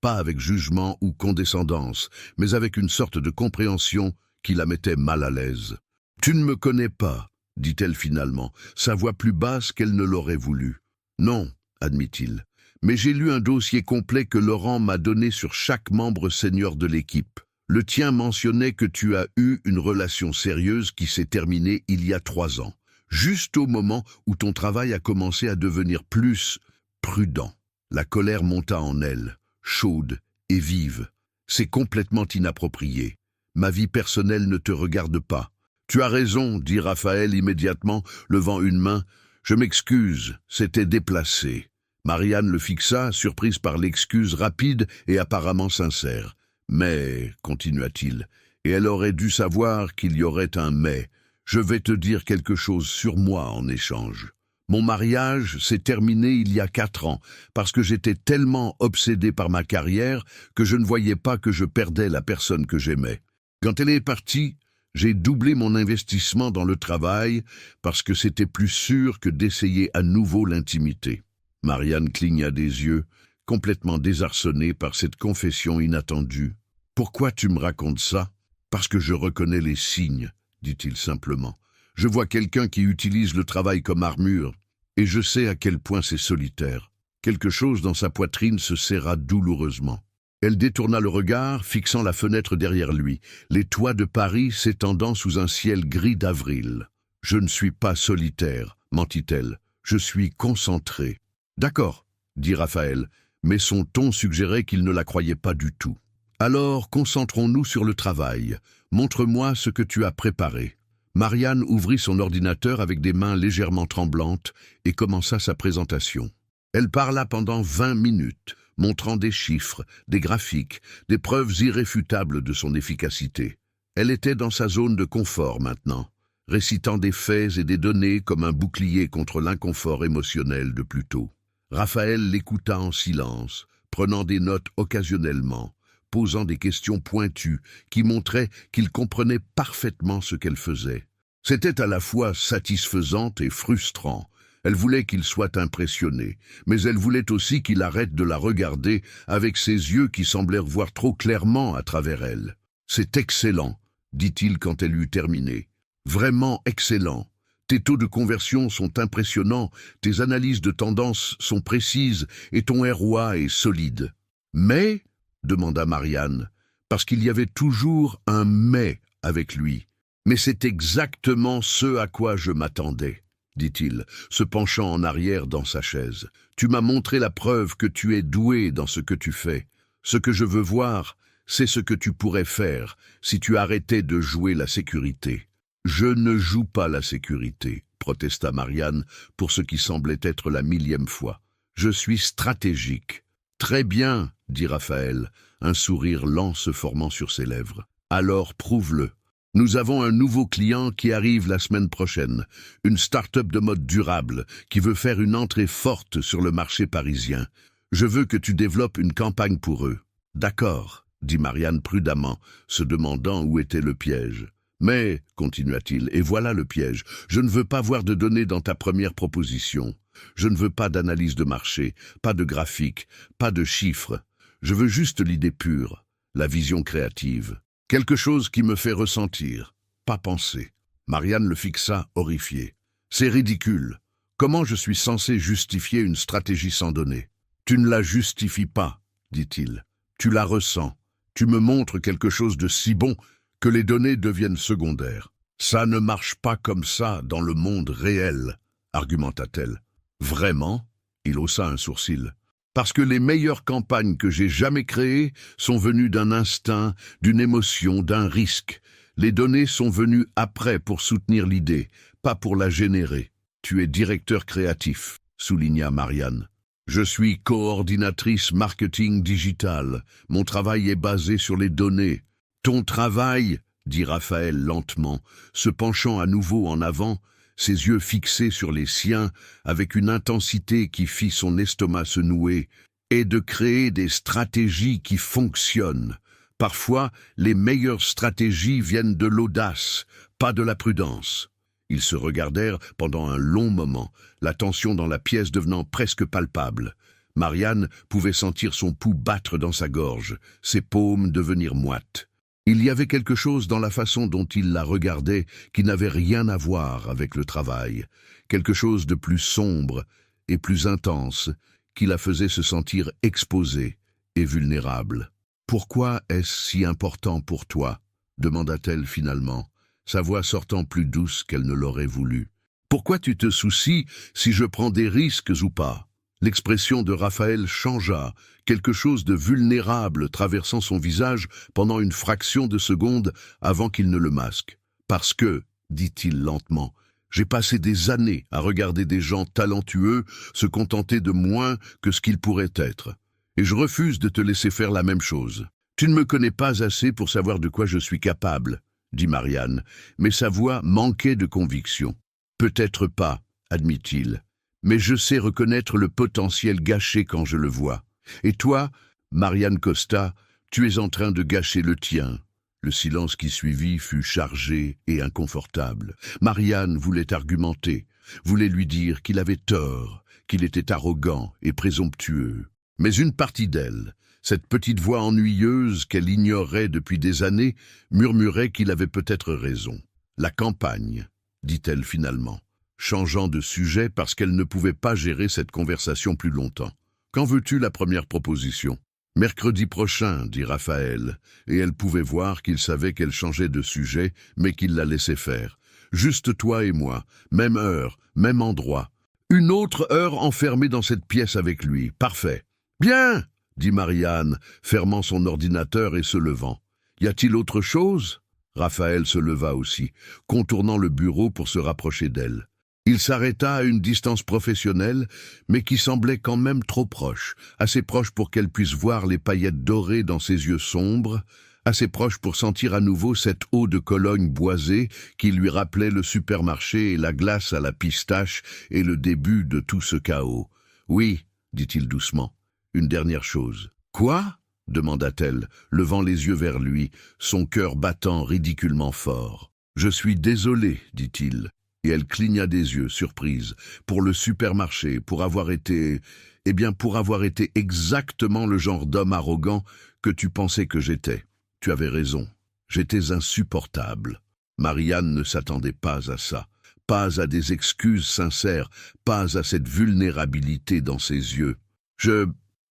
pas avec jugement ou condescendance, mais avec une sorte de compréhension qui la mettait mal à l'aise. « Tu ne me connais pas, » dit-elle finalement, sa voix plus basse qu'elle ne l'aurait voulu. « Non, » admit-il. Mais j'ai lu un dossier complet que Laurent m'a donné sur chaque membre senior de l'équipe. Le tien mentionnait que tu as eu une relation sérieuse qui s'est terminée il y a 3 ans, juste au moment où ton travail a commencé à devenir plus prudent. La colère monta en elle, chaude et vive. C'est complètement inapproprié. Ma vie personnelle ne te regarde pas. Tu as raison, dit Raphaël immédiatement, levant une main. Je m'excuse, c'était déplacé. Marianne le fixa, surprise par l'excuse rapide et apparemment sincère. « Mais, continua-t-il, Et elle aurait dû savoir qu'il y aurait un mais. Je vais te dire quelque chose sur moi en échange. Mon mariage s'est terminé il y a 4 ans, parce que j'étais tellement obsédé par ma carrière que je ne voyais pas que je perdais la personne que j'aimais. Quand elle est partie, j'ai doublé mon investissement dans le travail, parce que c'était plus sûr que d'essayer à nouveau l'intimité. Marianne cligna des yeux, complètement désarçonnée par cette confession inattendue. « Pourquoi tu me racontes ça ? » « Parce que je reconnais les signes, » dit-il simplement. « Je vois quelqu'un qui utilise le travail comme armure, et je sais à quel point c'est solitaire. » Quelque chose dans sa poitrine se serra douloureusement. Elle détourna le regard, fixant la fenêtre derrière lui, les toits de Paris s'étendant sous un ciel gris d'avril. « Je ne suis pas solitaire, » mentit-elle. « Je suis concentrée. »« D'accord, » dit Raphaël, mais son ton suggérait qu'il ne la croyait pas du tout. « Alors, concentrons-nous sur le travail. Montre-moi ce que tu as préparé. » Marianne ouvrit son ordinateur avec des mains légèrement tremblantes et commença sa présentation. Elle parla pendant 20 minutes, montrant des chiffres, des graphiques, des preuves irréfutables de son efficacité. Elle était dans sa zone de confort maintenant, récitant des faits et des données comme un bouclier contre l'inconfort émotionnel de plus tôt. Raphaël l'écouta en silence, prenant des notes occasionnellement, posant des questions pointues qui montraient qu'il comprenait parfaitement ce qu'elle faisait. C'était à la fois satisfaisant et frustrant. Elle voulait qu'il soit impressionné, mais elle voulait aussi qu'il arrête de la regarder avec ses yeux qui semblèrent voir trop clairement à travers elle. « C'est excellent, » dit-il quand elle eut terminé. « Vraiment excellent. Tes taux de conversion sont impressionnants, tes analyses de tendance sont précises et ton ROI est solide. Mais, demanda Marianne, parce qu'il y avait toujours un « mais » avec lui. « Mais c'est exactement ce à quoi je m'attendais, » dit-il, se penchant en arrière dans sa chaise. « Tu m'as montré la preuve que tu es doué dans ce que tu fais. Ce que je veux voir, c'est ce que tu pourrais faire si tu arrêtais de jouer la sécurité. » « Je ne joue pas la sécurité, » protesta Marianne pour ce qui semblait être la 1000e fois. « Je suis stratégique. »« Très bien, » dit Raphaël, un sourire lent se formant sur ses lèvres. « Alors prouve-le. Nous avons un nouveau client qui arrive la semaine prochaine, une start-up de mode durable qui veut faire une entrée forte sur le marché parisien. Je veux que tu développes une campagne pour eux. »« D'accord, » dit Marianne prudemment, se demandant où était le piège. « Mais, continua-t-il, et voilà le piège, je ne veux pas voir de données dans ta première proposition. Je ne veux pas d'analyse de marché, pas de graphique, pas de chiffres. Je veux juste l'idée pure, la vision créative. Quelque chose qui me fait ressentir, pas penser. » Marianne le fixa, horrifiée. « C'est ridicule. Comment je suis censé justifier une stratégie sans données ? »« Tu ne la justifies pas, » dit-il. « Tu la ressens. Tu me montres quelque chose de si bon que les données deviennent secondaires. Ça ne marche pas comme ça dans le monde réel, » argumenta-t-elle. « Vraiment ?» Il haussa un sourcil. « Parce que les meilleures campagnes que j'ai jamais créées sont venues d'un instinct, d'une émotion, d'un risque. Les données sont venues après pour soutenir l'idée, pas pour la générer. Tu es directeur créatif, » souligna Marianne. « Je suis coordinatrice marketing digital. Mon travail est basé sur les données. »« Ton travail, » dit Raphaël lentement, se penchant à nouveau en avant, ses yeux fixés sur les siens avec une intensité qui fit son estomac se nouer, « est de créer des stratégies qui fonctionnent. Parfois, les meilleures stratégies viennent de l'audace, pas de la prudence. » Ils se regardèrent pendant un long moment, la tension dans la pièce devenant presque palpable. Marianne pouvait sentir son pouls battre dans sa gorge, ses paumes devenir moites. Il y avait quelque chose dans la façon dont il la regardait qui n'avait rien à voir avec le travail, quelque chose de plus sombre et plus intense qui la faisait se sentir exposée et vulnérable. « Pourquoi est-ce si important pour toi ?» demanda-t-elle finalement, sa voix sortant plus douce qu'elle ne l'aurait voulu. « Pourquoi tu te soucies si je prends des risques ou pas ?» L'expression de Raphaël changea, quelque chose de vulnérable traversant son visage pendant une fraction de seconde avant qu'il ne le masque. « Parce que, » dit-il lentement, « j'ai passé des années à regarder des gens talentueux se contenter de moins que ce qu'ils pourraient être. Et je refuse de te laisser faire la même chose. Tu ne me connais pas assez pour savoir de quoi je suis capable, dit Marianne, mais sa voix manquait de conviction. Peut-être pas, admit-il, mais je sais reconnaître le potentiel gâché quand je le vois. Et toi, Marianne Costa, tu es en train de gâcher le tien. Le silence qui suivit fut chargé et inconfortable. Marianne voulait argumenter, voulait lui dire qu'il avait tort, qu'il était arrogant et présomptueux. Mais une partie d'elle, cette petite voix ennuyeuse qu'elle ignorait depuis des années, murmurait qu'il avait peut-être raison. La campagne, dit-elle finalement, changeant de sujet parce qu'elle ne pouvait pas gérer cette conversation plus longtemps. Quand veux-tu la première proposition ? Mercredi prochain, dit Raphaël, et elle pouvait voir qu'il savait qu'elle changeait de sujet, mais qu'il la laissait faire. Juste toi et moi, même heure, même endroit. Une autre heure enfermée dans cette pièce avec lui. Parfait. Bien, dit Marianne, fermant son ordinateur et se levant. Y a-t-il autre chose ? Raphaël se leva aussi, contournant le bureau pour se rapprocher d'elle. Il s'arrêta à une distance professionnelle, mais qui semblait quand même trop proche, assez proche pour qu'elle puisse voir les paillettes dorées dans ses yeux sombres, assez proche pour sentir à nouveau cette eau de Cologne boisée qui lui rappelait le supermarché et la glace à la pistache et le début de tout ce chaos. « Oui, dit-il doucement, une dernière chose. »« Quoi ?» demanda-t-elle, levant les yeux vers lui, son cœur battant ridiculement fort. « Je suis désolé, dit-il. » Et elle cligna des yeux, surprise, pour le supermarché, pour avoir été exactement le genre d'homme arrogant que tu pensais que j'étais. Tu avais raison, j'étais insupportable. Marianne ne s'attendait pas à ça, pas à des excuses sincères, pas à cette vulnérabilité dans ses yeux.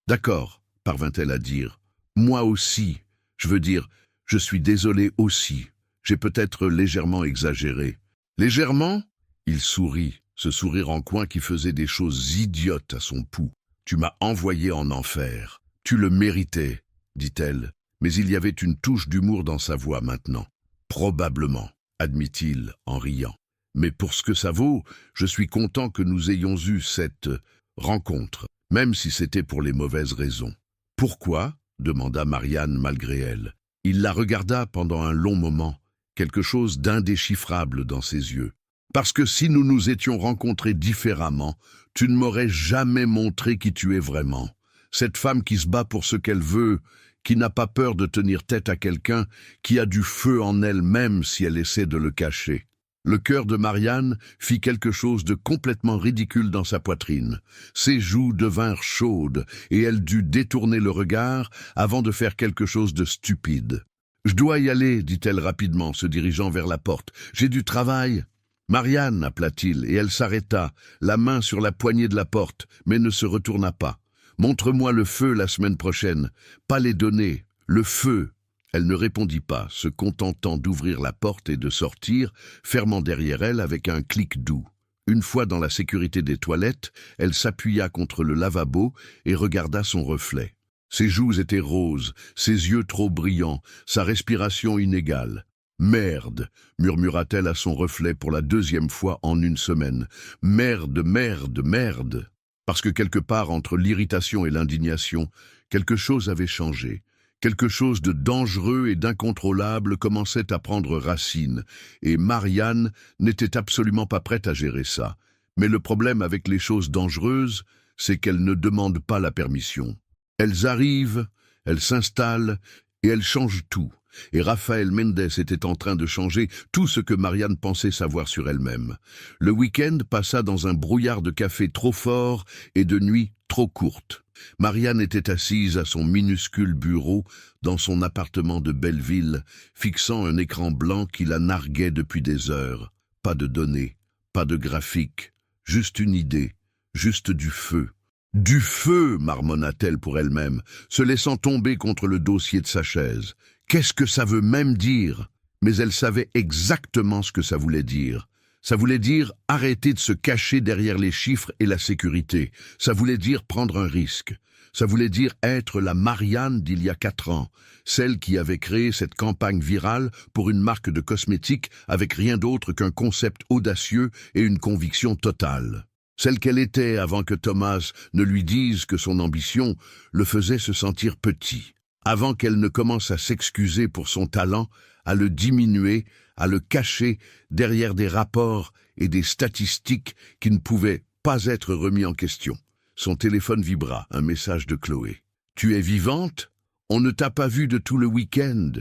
D'accord, parvint-elle à dire. Moi aussi, je suis désolé aussi. J'ai peut-être légèrement exagéré. Légèrement ? Il sourit, ce sourire en coin qui faisait des choses idiotes à son pouls. Tu m'as envoyé en enfer. Tu le méritais, dit-elle, mais il y avait une touche d'humour dans sa voix maintenant. Probablement, admit-il en riant. Mais pour ce que ça vaut, je suis content que nous ayons eu cette rencontre, même si c'était pour les mauvaises raisons. Pourquoi ? Demanda Marianne malgré elle. Il la regarda pendant un long moment. Quelque chose d'indéchiffrable dans ses yeux. Parce que si nous nous étions rencontrés différemment, tu ne m'aurais jamais montré qui tu es vraiment. Cette femme qui se bat pour ce qu'elle veut, qui n'a pas peur de tenir tête à quelqu'un, qui a du feu en elle-même si elle essaie de le cacher. Le cœur de Marianne fit quelque chose de complètement ridicule dans sa poitrine. Ses joues devinrent chaudes et elle dut détourner le regard avant de faire quelque chose de stupide. « Je dois y aller, dit-elle rapidement, se dirigeant vers la porte. J'ai du travail. »« Marianne, appela-t-il, et elle s'arrêta, la main sur la poignée de la porte, mais ne se retourna pas. Montre-moi le feu la semaine prochaine. Pas les données, le feu. » Elle ne répondit pas, se contentant d'ouvrir la porte et de sortir, fermant derrière elle avec un clic doux. Une fois dans la sécurité des toilettes, elle s'appuya contre le lavabo et regarda son reflet. Ses joues étaient roses, ses yeux trop brillants, sa respiration inégale. « Merde !» murmura-t-elle à son reflet pour la deuxième fois en une semaine. « Merde, merde, merde !» Parce que quelque part entre l'irritation et l'indignation, quelque chose avait changé. Quelque chose de dangereux et d'incontrôlable commençait à prendre racine, et Marianne n'était absolument pas prête à gérer ça. Mais le problème avec les choses dangereuses, c'est qu'elles ne demandent pas la permission. Elles arrivent, elles s'installent et elles changent tout. Et Raphaël Mendes était en train de changer tout ce que Marianne pensait savoir sur elle-même. Le week-end passa dans un brouillard de café trop fort et de nuits trop courtes. Marianne était assise à son minuscule bureau dans son appartement de Belleville, fixant un écran blanc qui la narguait depuis des heures. Pas de données, pas de graphique, juste une idée, juste du feu. « Du feu !» marmonna-t-elle pour elle-même, se laissant tomber contre le dossier de sa chaise. « Qu'est-ce que ça veut même dire ?» Mais elle savait exactement ce que ça voulait dire. Ça voulait dire arrêter de se cacher derrière les chiffres et la sécurité. Ça voulait dire prendre un risque. Ça voulait dire être la Marianne d'il y a 4 ans, celle qui avait créé cette campagne virale pour une marque de cosmétiques avec rien d'autre qu'un concept audacieux et une conviction totale. Celle qu'elle était avant que Thomas ne lui dise que son ambition le faisait se sentir petit. avant qu'elle ne commence à s'excuser pour son talent, à le diminuer, à le cacher derrière des rapports et des statistiques qui ne pouvaient pas être remis en question. Son téléphone vibra, un message de Chloé. « Tu es vivante ? On ne t'a pas vu de tout le week-end.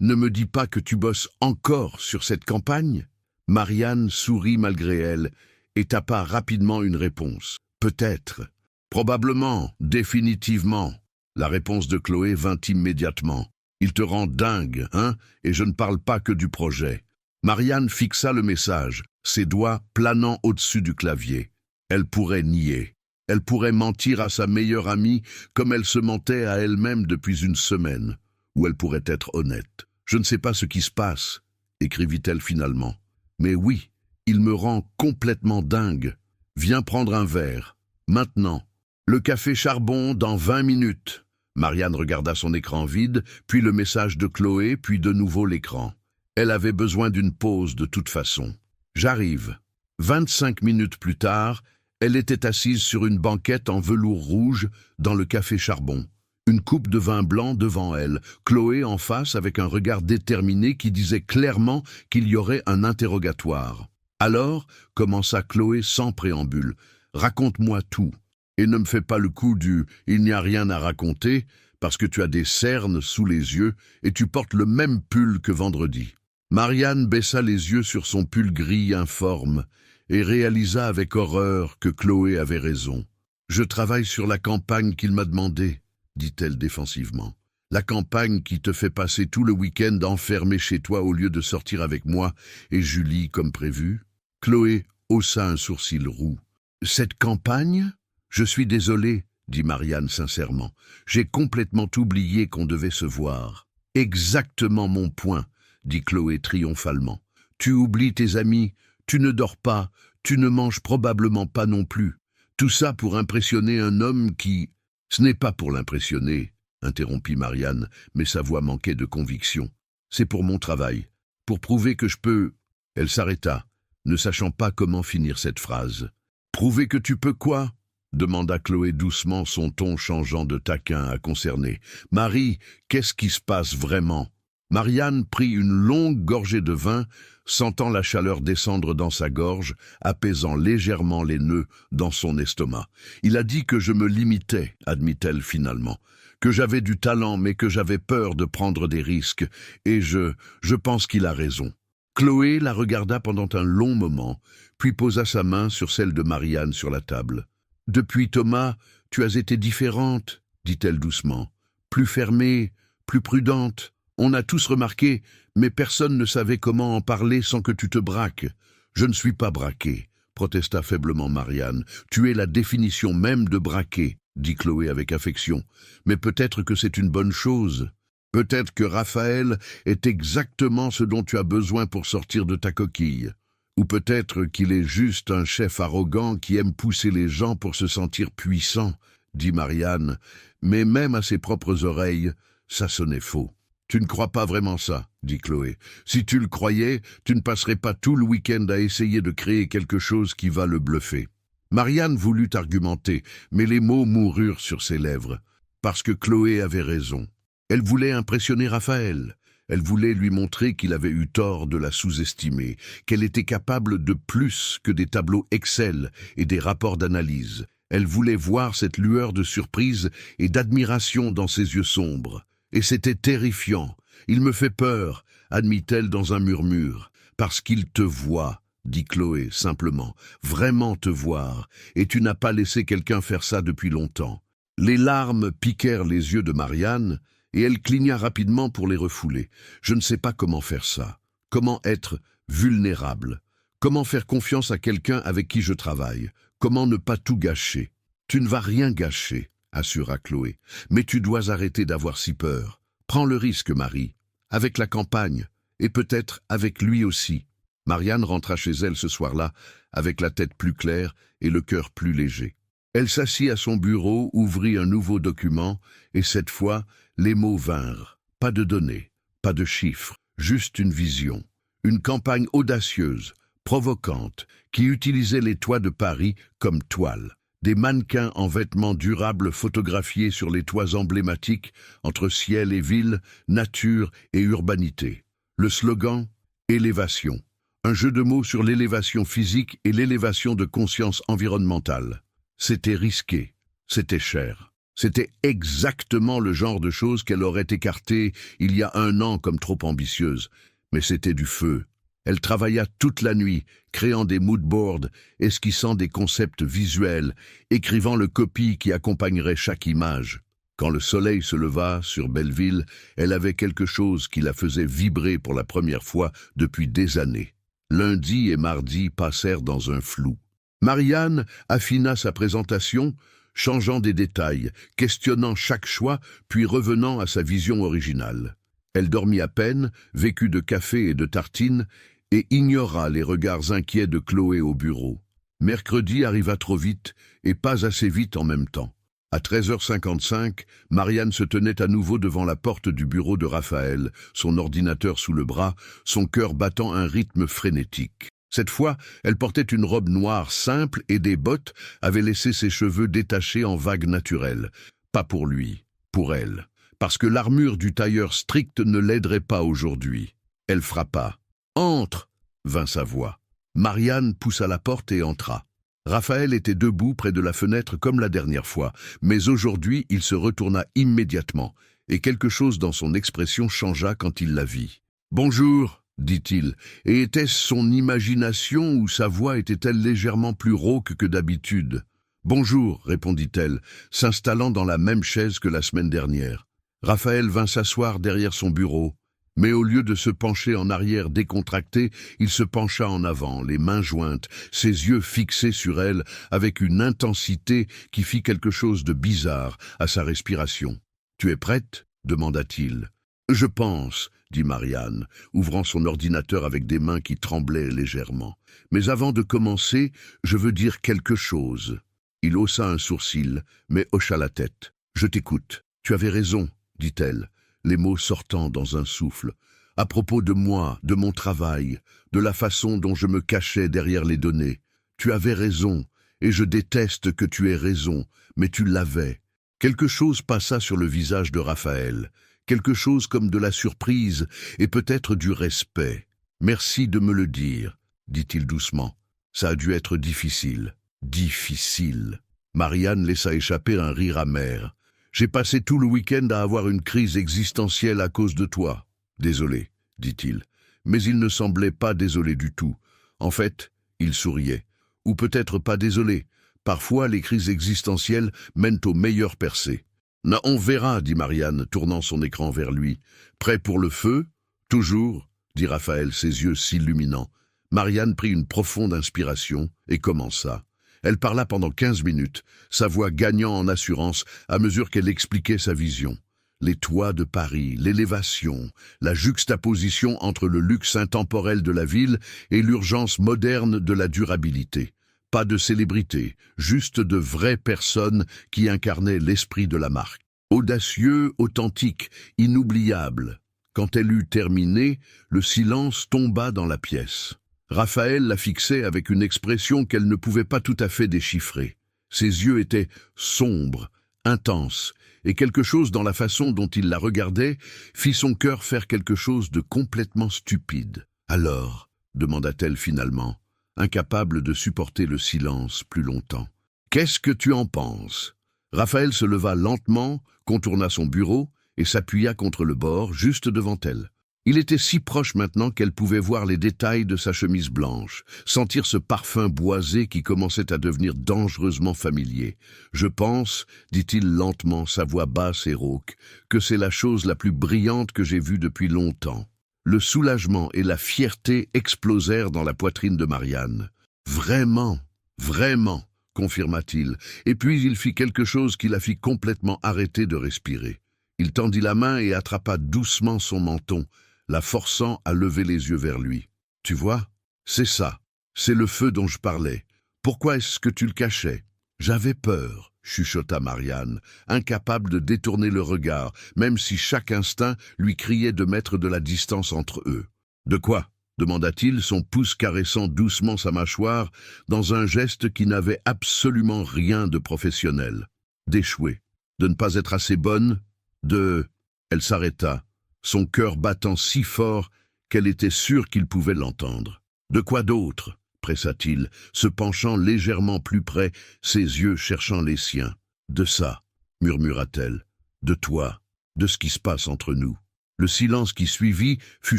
Ne me dis pas que tu bosses encore sur cette campagne ?» Marianne sourit malgré elle et tapa rapidement une réponse. « Peut-être. Probablement. Définitivement. » La réponse de Chloé vint immédiatement. « Il te rend dingue, hein ? Et je ne parle pas que du projet. » Marianne fixa le message, ses doigts planant au-dessus du clavier. Elle pourrait nier. Elle pourrait mentir à sa meilleure amie comme elle se mentait à elle-même depuis une semaine. Ou elle pourrait être honnête. « Je ne sais pas ce qui se passe, » écrivit-elle finalement. « Mais oui, il me rend complètement dingue. Viens prendre un verre. Maintenant. Le café Charbon dans 20 minutes. » Marianne regarda son écran vide, puis le message de Chloé, puis de nouveau l'écran. Elle avait besoin d'une pause de toute façon. « J'arrive. » 25 minutes plus tard, elle était assise sur une banquette en velours rouge dans le café Charbon. Une coupe de vin blanc devant elle, Chloé en face avec un regard déterminé qui disait clairement qu'il y aurait un interrogatoire. « Alors, » commença Chloé sans préambule, « raconte-moi tout. Et ne me fais pas le coup du « il n'y a rien à raconter » parce que tu as des cernes sous les yeux et tu portes le même pull que vendredi. » Marianne baissa les yeux sur son pull gris informe et réalisa avec horreur que Chloé avait raison. « Je travaille sur la campagne qu'il m'a demandé, » dit-elle défensivement. « La campagne qui te fait passer tout le week-end enfermé chez toi au lieu de sortir avec moi et Julie comme prévu. » Chloé haussa un sourcil roux. « Cette campagne ? Je suis désolée, » dit Marianne sincèrement. « J'ai complètement oublié qu'on devait se voir. »« Exactement mon point, » dit Chloé triomphalement. « Tu oublies tes amis, tu ne dors pas, tu ne manges probablement pas non plus. Tout ça pour impressionner un homme qui... » « Ce n'est pas pour l'impressionner, » interrompit Marianne, mais sa voix manquait de conviction. « C'est pour mon travail, pour prouver que je peux... » Elle s'arrêta, ne sachant pas comment finir cette phrase. « Prouver que tu peux quoi ?» demanda Chloé doucement, son ton changeant de taquin à concerné. « Marie, qu'est-ce qui se passe vraiment ?» Marianne prit une longue gorgée de vin, sentant la chaleur descendre dans sa gorge, apaisant légèrement les nœuds dans son estomac. « Il a dit que je me limitais, » admit-elle finalement, « que j'avais du talent mais que j'avais peur de prendre des risques, et je pense qu'il a raison. » Chloé la regarda pendant un long moment, puis posa sa main sur celle de Marianne sur la table. « Depuis Thomas, tu as été différente, » dit-elle doucement, « plus fermée, plus prudente. On a tous remarqué, mais personne ne savait comment en parler sans que tu te braques. »« Je ne suis pas braquée, » protesta faiblement Marianne. « Tu es la définition même de braquer, » dit Chloé avec affection. « Mais peut-être que c'est une bonne chose. Peut-être que Raphaël est exactement ce dont tu as besoin pour sortir de ta coquille. Ou peut-être qu'il est juste un chef arrogant qui aime pousser les gens pour se sentir puissant, » dit Marianne. Mais même à ses propres oreilles, ça sonnait faux. « Tu ne crois pas vraiment ça, » dit Chloé. « Si tu le croyais, tu ne passerais pas tout le week-end à essayer de créer quelque chose qui va le bluffer. » Marianne voulut argumenter, mais les mots moururent sur ses lèvres, parce que Chloé avait raison. Elle voulait impressionner Raphaël. Elle voulait lui montrer qu'il avait eu tort de la sous-estimer, qu'elle était capable de plus que des tableaux Excel et des rapports d'analyse. Elle voulait voir cette lueur de surprise et d'admiration dans ses yeux sombres. Et c'était terrifiant. « Il me fait peur, » admit-elle dans un murmure. « Parce qu'il te voit, » dit Chloé simplement. « Vraiment te voir. Et tu n'as pas laissé quelqu'un faire ça depuis longtemps. » Les larmes piquèrent les yeux de Marianne, et elle cligna rapidement pour les refouler. « Je ne sais pas comment faire ça. Comment être vulnérable. Comment faire confiance à quelqu'un avec qui je travaille. Comment ne pas tout gâcher. »« Tu ne vas rien gâcher, » assura Chloé. « Mais tu dois arrêter d'avoir si peur. Prends le risque, Marie. Avec la campagne, et peut-être avec lui aussi. » Marianne rentra chez elle ce soir-là, avec la tête plus claire et le cœur plus léger. Elle s'assit à son bureau, ouvrit un nouveau document, et cette fois, les mots vinrent. Pas de données, pas de chiffres, juste une vision. Une campagne audacieuse, provocante, qui utilisait les toits de Paris comme toile. Des mannequins en vêtements durables photographiés sur les toits emblématiques entre ciel et ville, nature et urbanité. Le slogan « Élévation ». Un jeu de mots sur l'élévation physique et l'élévation de conscience environnementale. C'était risqué, c'était cher. C'était exactement le genre de choses qu'elle aurait écarté il y a 1 an comme trop ambitieuse. Mais c'était du feu. Elle travailla toute la nuit, créant des moodboards, esquissant des concepts visuels, écrivant le copy qui accompagnerait chaque image. Quand le soleil se leva sur Belleville, elle avait quelque chose qui la faisait vibrer pour la première fois depuis des années. Lundi et mardi passèrent dans un flou. Marianne affina sa présentation, changeant des détails, questionnant chaque choix, puis revenant à sa vision originale. Elle dormit à peine, vécut de café et de tartines, et ignora les regards inquiets de Chloé au bureau. Mercredi arriva trop vite, et pas assez vite en même temps. À 13h55, Marianne se tenait à nouveau devant la porte du bureau de Raphaël, son ordinateur sous le bras, son cœur battant un rythme frénétique. Cette fois, elle portait une robe noire simple et des bottes avaient laissé ses cheveux détachés en vagues naturelles. Pas pour lui, pour elle. Parce que l'armure du tailleur strict ne l'aiderait pas aujourd'hui. Elle frappa. « Entre !» vint sa voix. Marianne poussa la porte et entra. Raphaël était debout près de la fenêtre comme la dernière fois, mais aujourd'hui il se retourna immédiatement, et quelque chose dans son expression changea quand il la vit. « Bonjour !» dit-il, et était-ce son imagination ou sa voix était-elle légèrement plus rauque que d'habitude? « Bonjour !» répondit-elle, s'installant dans la même chaise que la semaine dernière. Raphaël vint s'asseoir derrière son bureau, mais au lieu de se pencher en arrière décontracté, il se pencha en avant, les mains jointes, ses yeux fixés sur elle avec une intensité qui fit quelque chose de bizarre à sa respiration. « Tu es prête ?» demanda-t-il. « Je pense », dit Marianne, ouvrant son ordinateur avec des mains qui tremblaient légèrement. « Mais avant de commencer, je veux dire quelque chose. » Il haussa un sourcil, mais hocha la tête. « Je t'écoute. Tu avais raison, » dit-elle, les mots sortant dans un souffle. « À propos de moi, de mon travail, de la façon dont je me cachais derrière les données. Tu avais raison, et je déteste que tu aies raison, mais tu l'avais. » Quelque chose passa sur le visage de Raphaël, quelque chose comme de la surprise et peut-être du respect. « Merci de me le dire, » dit-il doucement. « Ça a dû être difficile. Difficile. » Marianne laissa échapper un rire amer. « J'ai passé tout le week-end à avoir une crise existentielle à cause de toi. Désolé, dit-il. Mais il ne semblait pas désolé du tout. En fait, il souriait. Ou peut-être pas désolé. Parfois, les crises existentielles mènent aux meilleures percées. « On verra, » dit Marianne, tournant son écran vers lui. « Prêt pour le feu ?»« Toujours, » dit Raphaël, ses yeux s'illuminant. Marianne prit une profonde inspiration et commença. Elle parla pendant 15 minutes, sa voix gagnant en assurance à mesure qu'elle expliquait sa vision. Les toits de Paris, l'élévation, la juxtaposition entre le luxe intemporel de la ville et l'urgence moderne de la durabilité. Pas de célébrité, juste de vraies personnes qui incarnaient l'esprit de la marque. Audacieux, authentique, inoubliable. Quand elle eut terminé, le silence tomba dans la pièce. Raphaël la fixait avec une expression qu'elle ne pouvait pas tout à fait déchiffrer. Ses yeux étaient sombres, intenses, et quelque chose dans la façon dont il la regardait fit son cœur faire quelque chose de complètement stupide. « Alors ?» demanda-t-elle finalement, incapable de supporter le silence plus longtemps. « Qu'est-ce que tu en penses ?» Raphaël se leva lentement, contourna son bureau et s'appuya contre le bord, juste devant elle. Il était si proche maintenant qu'elle pouvait voir les détails de sa chemise blanche, sentir ce parfum boisé qui commençait à devenir dangereusement familier. « Je pense, dit-il lentement, sa voix basse et rauque, que c'est la chose la plus brillante que j'ai vue depuis longtemps. » Le soulagement et la fierté explosèrent dans la poitrine de Marianne. « Vraiment, vraiment, » confirma-t-il, et puis il fit quelque chose qui la fit complètement arrêter de respirer. Il tendit la main et attrapa doucement son menton, la forçant à lever les yeux vers lui. « Tu vois, c'est ça, c'est le feu dont je parlais. Pourquoi est-ce que tu le cachais ?»« J'avais peur, » chuchota Marianne, incapable de détourner le regard, même si chaque instinct lui criait de mettre de la distance entre eux. « De quoi ?» demanda-t-il, son pouce caressant doucement sa mâchoire, dans un geste qui n'avait absolument rien de professionnel. D'échouer, de ne pas être assez bonne, de... Elle s'arrêta, son cœur battant si fort qu'elle était sûre qu'il pouvait l'entendre. De quoi d'autre, pressa-t-il, se penchant légèrement plus près, ses yeux cherchant les siens. De ça, murmura-t-elle, de toi, de ce qui se passe entre nous. Le silence qui suivit fut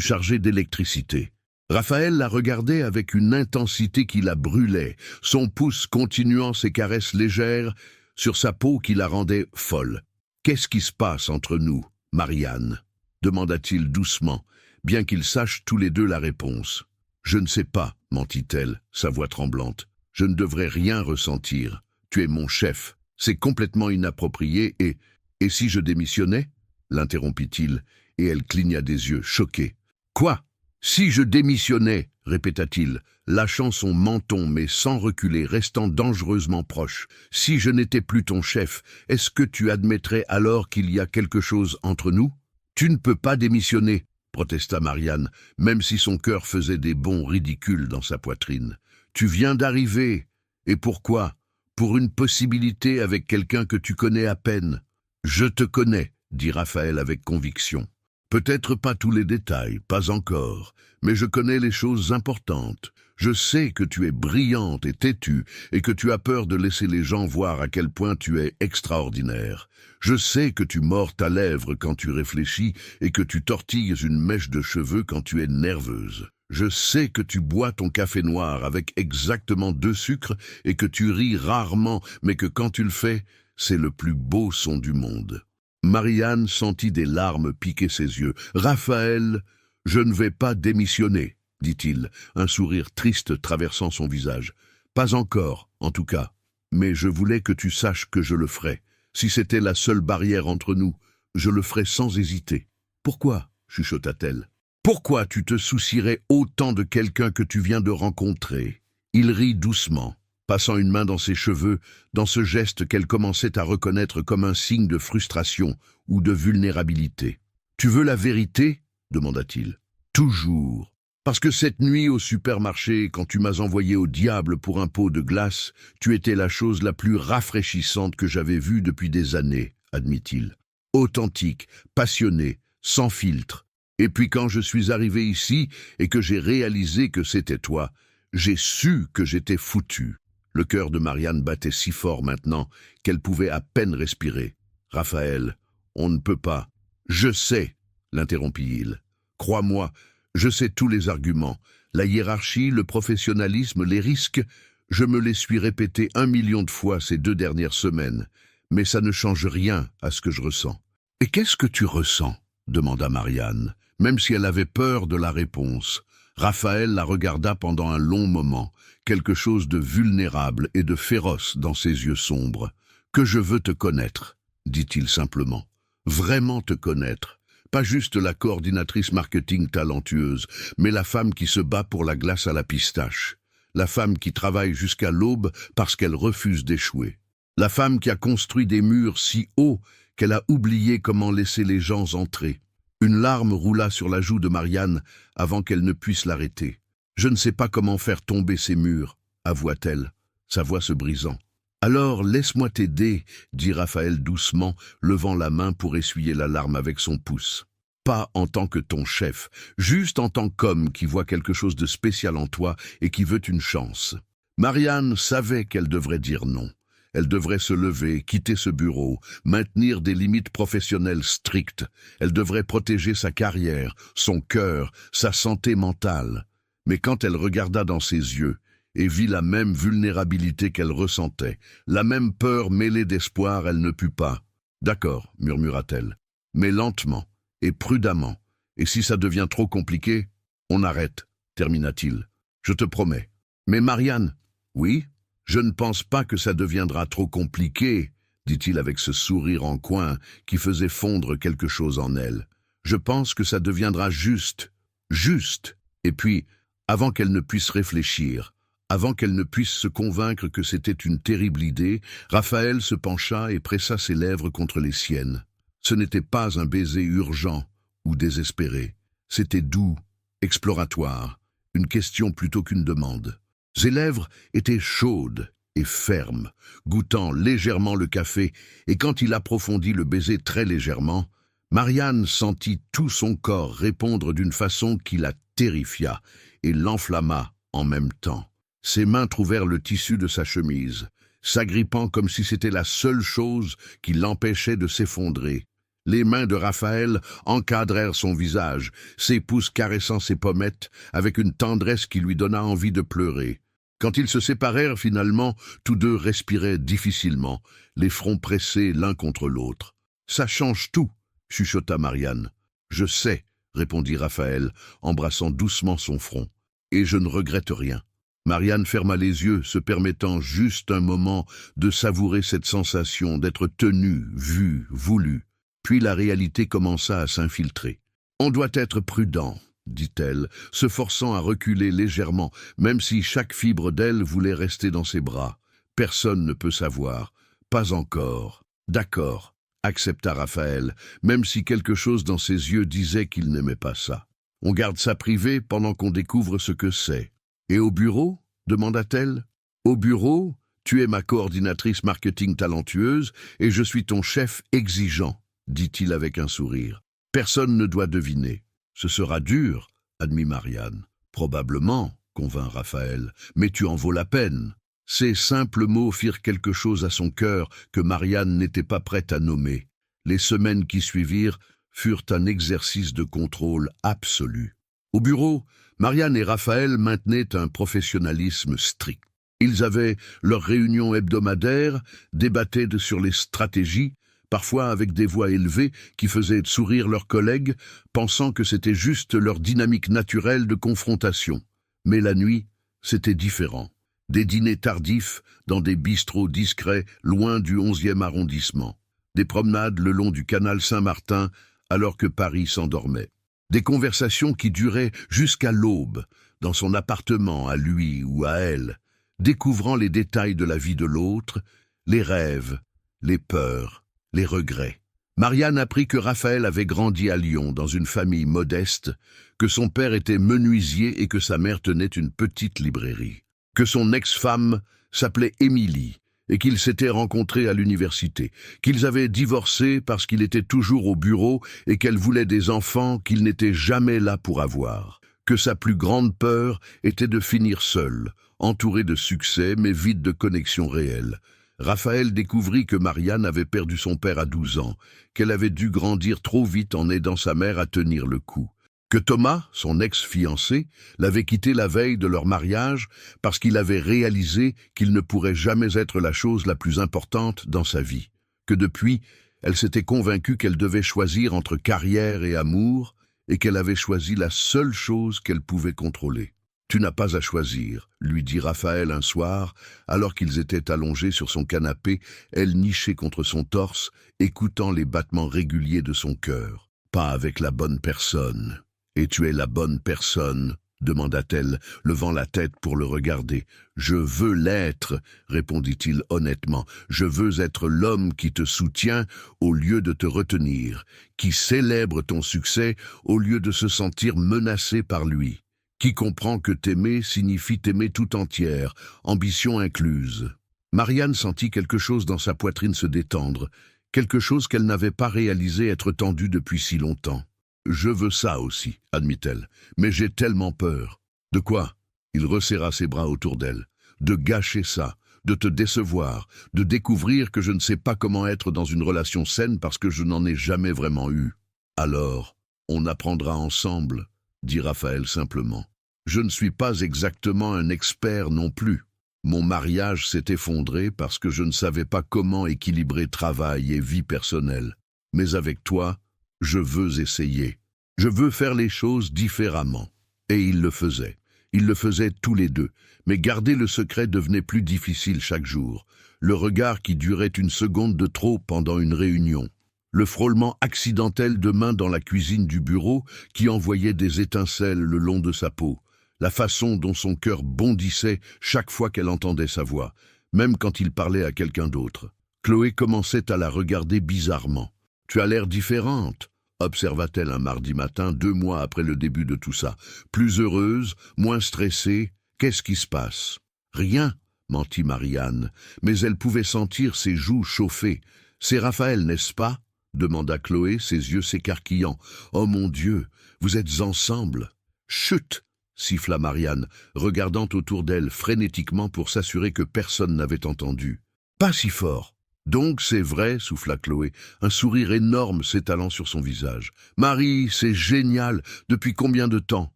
chargé d'électricité. Raphaël la regardait avec une intensité qui la brûlait, son pouce continuant ses caresses légères sur sa peau qui la rendait folle. « Qu'est-ce qui se passe entre nous, Marianne ?» demanda-t-il doucement, bien qu'ils sachent tous les deux la réponse. « Je ne sais pas, mentit-elle, sa voix tremblante. Je ne devrais rien ressentir. Tu es mon chef. C'est complètement inapproprié et... Et si je démissionnais ?» l'interrompit-il, et elle cligna des yeux, choquée. « Quoi ? Si je démissionnais ?» répéta-t-il, lâchant son menton mais sans reculer, restant dangereusement proche. « Si je n'étais plus ton chef, est-ce que tu admettrais alors qu'il y a quelque chose entre nous ? » « Tu ne peux pas démissionner, » protesta Marianne, même si son cœur faisait des bonds ridicules dans sa poitrine. « Tu viens d'arriver. Et pourquoi ? Pour une possibilité avec quelqu'un que tu connais à peine. »« Je te connais, » dit Raphaël avec conviction. « Peut-être pas tous les détails, pas encore, mais je connais les choses importantes. Je sais que tu es brillante et têtue et que tu as peur de laisser les gens voir à quel point tu es extraordinaire. Je sais que tu mords ta lèvre quand tu réfléchis et que tu tortilles une mèche de cheveux quand tu es nerveuse. Je sais que tu bois ton café noir avec exactement 2 sucres et que tu ris rarement, mais que quand tu le fais, c'est le plus beau son du monde. » Marianne sentit des larmes piquer ses yeux. « Raphaël, je ne vais pas démissionner, » dit-il, un sourire triste traversant son visage. « Pas encore, en tout cas. Mais je voulais que tu saches que je le ferais. Si c'était la seule barrière entre nous, je le ferais sans hésiter. »« Pourquoi ?» chuchota-t-elle. « Pourquoi tu te soucierais autant de quelqu'un que tu viens de rencontrer ?» Il rit doucement, passant une main dans ses cheveux, dans ce geste qu'elle commençait à reconnaître comme un signe de frustration ou de vulnérabilité. « Tu veux la vérité ?» demanda-t-il. « Toujours. Parce que cette nuit au supermarché, quand tu m'as envoyé au diable pour un pot de glace, tu étais la chose la plus rafraîchissante que j'avais vue depuis des années, admit-il. Authentique, passionné, sans filtre. Et puis quand je suis arrivé ici et que j'ai réalisé que c'était toi, j'ai su que j'étais foutu. » Le cœur de Marianne battait si fort maintenant qu'elle pouvait à peine respirer. « Raphaël, on ne peut pas. »« Je sais, » l'interrompit-il. « Crois-moi, je sais tous les arguments. La hiérarchie, le professionnalisme, les risques, je me les suis répétés 1 million de fois ces 2 dernières semaines. Mais ça ne change rien à ce que je ressens. »« Et qu'est-ce que tu ressens ?» demanda Marianne, même si elle avait peur de la réponse. Raphaël la regarda pendant un long moment, quelque chose de vulnérable et de féroce dans ses yeux sombres. « Que je veux te connaître, » dit-il simplement. « Vraiment te connaître. Pas juste la coordinatrice marketing talentueuse, mais la femme qui se bat pour la glace à la pistache. La femme qui travaille jusqu'à l'aube parce qu'elle refuse d'échouer. La femme qui a construit des murs si hauts qu'elle a oublié comment laisser les gens entrer. » Une larme roula sur la joue de Marianne avant qu'elle ne puisse l'arrêter. « Je ne sais pas comment faire tomber ces murs, » avoua-t-elle, sa voix se brisant. « Alors laisse-moi t'aider, » dit Raphaël doucement, levant la main pour essuyer la larme avec son pouce. « Pas en tant que ton chef, juste en tant qu'homme qui voit quelque chose de spécial en toi et qui veut une chance. » Marianne savait qu'elle devrait dire non. Elle devrait se lever, quitter ce bureau, maintenir des limites professionnelles strictes. Elle devrait protéger sa carrière, son cœur, sa santé mentale. Mais quand elle regarda dans ses yeux et vit la même vulnérabilité qu'elle ressentait, la même peur mêlée d'espoir, elle ne put pas. « D'accord, » murmura-t-elle, « mais lentement et prudemment. Et si ça devient trop compliqué, on arrête, » termina-t-il. « Je te promets. »« Mais Marianne ?»« Oui ? Je ne pense pas que ça deviendra trop compliqué, » dit-il avec ce sourire en coin qui faisait fondre quelque chose en elle. « Je pense que ça deviendra juste. Juste. » Et puis, avant qu'elle ne puisse réfléchir, avant qu'elle ne puisse se convaincre que c'était une terrible idée, Raphaël se pencha et pressa ses lèvres contre les siennes. Ce n'était pas un baiser urgent ou désespéré. C'était doux, exploratoire, une question plutôt qu'une demande. Ses lèvres étaient chaudes et fermes, goûtant légèrement le café, et quand il approfondit le baiser très légèrement, Marianne sentit tout son corps répondre d'une façon qui la terrifia et l'enflamma en même temps. Ses mains trouvèrent le tissu de sa chemise, s'agrippant comme si c'était la seule chose qui l'empêchait de s'effondrer. Les mains de Raphaël encadrèrent son visage, ses pouces caressant ses pommettes avec une tendresse qui lui donna envie de pleurer. Quand ils se séparèrent finalement, tous deux respiraient difficilement, les fronts pressés l'un contre l'autre. « Ça change tout !» chuchota Marianne. « Je sais !» répondit Raphaël, embrassant doucement son front. « Et je ne regrette rien. » Marianne ferma les yeux, se permettant juste un moment de savourer cette sensation d'être tenue, vue, voulue. Puis la réalité commença à s'infiltrer. « On doit être prudent », dit-elle, se forçant à reculer légèrement, même si chaque fibre d'elle voulait rester dans ses bras. « Personne ne peut savoir. Pas encore. »« D'accord », accepta Raphaël, même si quelque chose dans ses yeux disait qu'il n'aimait pas ça. « On garde ça privé pendant qu'on découvre ce que c'est. »« Et au bureau ?» demanda-t-elle. « Au bureau, tu es ma coordinatrice marketing talentueuse et je suis ton chef exigeant, » dit-il avec un sourire. « Personne ne doit deviner. »« Ce sera dur, » admit Marianne. « Probablement, » convint Raphaël, « mais tu en vaux la peine. » Ces simples mots firent quelque chose à son cœur que Marianne n'était pas prête à nommer. Les semaines qui suivirent furent un exercice de contrôle absolu. Au bureau, Marianne et Raphaël maintenaient un professionnalisme strict. Ils avaient leurs réunions hebdomadaires, débattaient sur les stratégies, parfois avec des voix élevées qui faisaient sourire leurs collègues, pensant que c'était juste leur dynamique naturelle de confrontation. Mais la nuit, c'était différent. Des dîners tardifs dans des bistrots discrets loin du 11e arrondissement. Des promenades le long du canal Saint-Martin alors que Paris s'endormait. Des conversations qui duraient jusqu'à l'aube, dans son appartement à lui ou à elle, découvrant les détails de la vie de l'autre, les rêves, les peurs, les regrets. Marianne apprit que Raphaël avait grandi à Lyon dans une famille modeste, que son père était menuisier et que sa mère tenait une petite librairie, que son ex-femme s'appelait Émilie et qu'ils s'étaient rencontrés à l'université, qu'ils avaient divorcé parce qu'il était toujours au bureau et qu'elle voulait des enfants qu'il n'était jamais là pour avoir, que sa plus grande peur était de finir seul, entouré de succès mais vide de connexion réelle. Raphaël découvrit que Marianne avait perdu son père à 12 ans, qu'elle avait dû grandir trop vite en aidant sa mère à tenir le coup, que Thomas, son ex-fiancé, l'avait quitté la veille de leur mariage parce qu'il avait réalisé qu'il ne pourrait jamais être la chose la plus importante dans sa vie, que depuis, elle s'était convaincue qu'elle devait choisir entre carrière et amour et qu'elle avait choisi la seule chose qu'elle pouvait contrôler. « Tu n'as pas à choisir », lui dit Raphaël un soir, alors qu'ils étaient allongés sur son canapé, elle nichée contre son torse, écoutant les battements réguliers de son cœur. « Pas avec la bonne personne. »« Et tu es la bonne personne ?» demanda-t-elle, levant la tête pour le regarder. « Je veux l'être, » répondit-il honnêtement. « Je veux être l'homme qui te soutient au lieu de te retenir, qui célèbre ton succès au lieu de se sentir menacé par lui, qui comprend que t'aimer signifie t'aimer tout entière, ambition incluse. » Marianne sentit quelque chose dans sa poitrine se détendre, quelque chose qu'elle n'avait pas réalisé être tendu depuis si longtemps. « Je veux ça aussi, » admit-elle, « mais j'ai tellement peur. » « De quoi ?» Il resserra ses bras autour d'elle. « De gâcher ça, de te décevoir, de découvrir que je ne sais pas comment être dans une relation saine parce que je n'en ai jamais vraiment eu. »« Alors, on apprendra ensemble, » dit Raphaël simplement. « Je ne suis pas exactement un expert non plus. Mon mariage s'est effondré parce que je ne savais pas comment équilibrer travail et vie personnelle. Mais avec toi, je veux essayer. Je veux faire les choses différemment. » Et ils le faisaient. Ils le faisaient tous les deux. Mais garder le secret devenait plus difficile chaque jour. Le regard qui durait une seconde de trop pendant une réunion. Le frôlement accidentel de mains dans la cuisine du bureau qui envoyait des étincelles le long de sa peau. La façon dont son cœur bondissait chaque fois qu'elle entendait sa voix, même quand il parlait à quelqu'un d'autre. Chloé commençait à la regarder bizarrement. « Tu as l'air différente. »« observa-t-elle un mardi matin, 2 mois après le début de tout ça. Plus heureuse, moins stressée, qu'est-ce qui se passe? Rien, mentit Marianne, mais elle pouvait sentir ses joues chauffer. C'est Raphaël, n'est-ce pas? Demanda Chloé, ses yeux s'écarquillant. Oh mon Dieu, vous êtes ensemble? Chut! Siffla Marianne, regardant autour d'elle frénétiquement pour s'assurer que personne n'avait entendu. Pas si fort. Donc c'est vrai, souffla Chloé, un sourire énorme s'étalant sur son visage. Marie, c'est génial. Depuis combien de temps?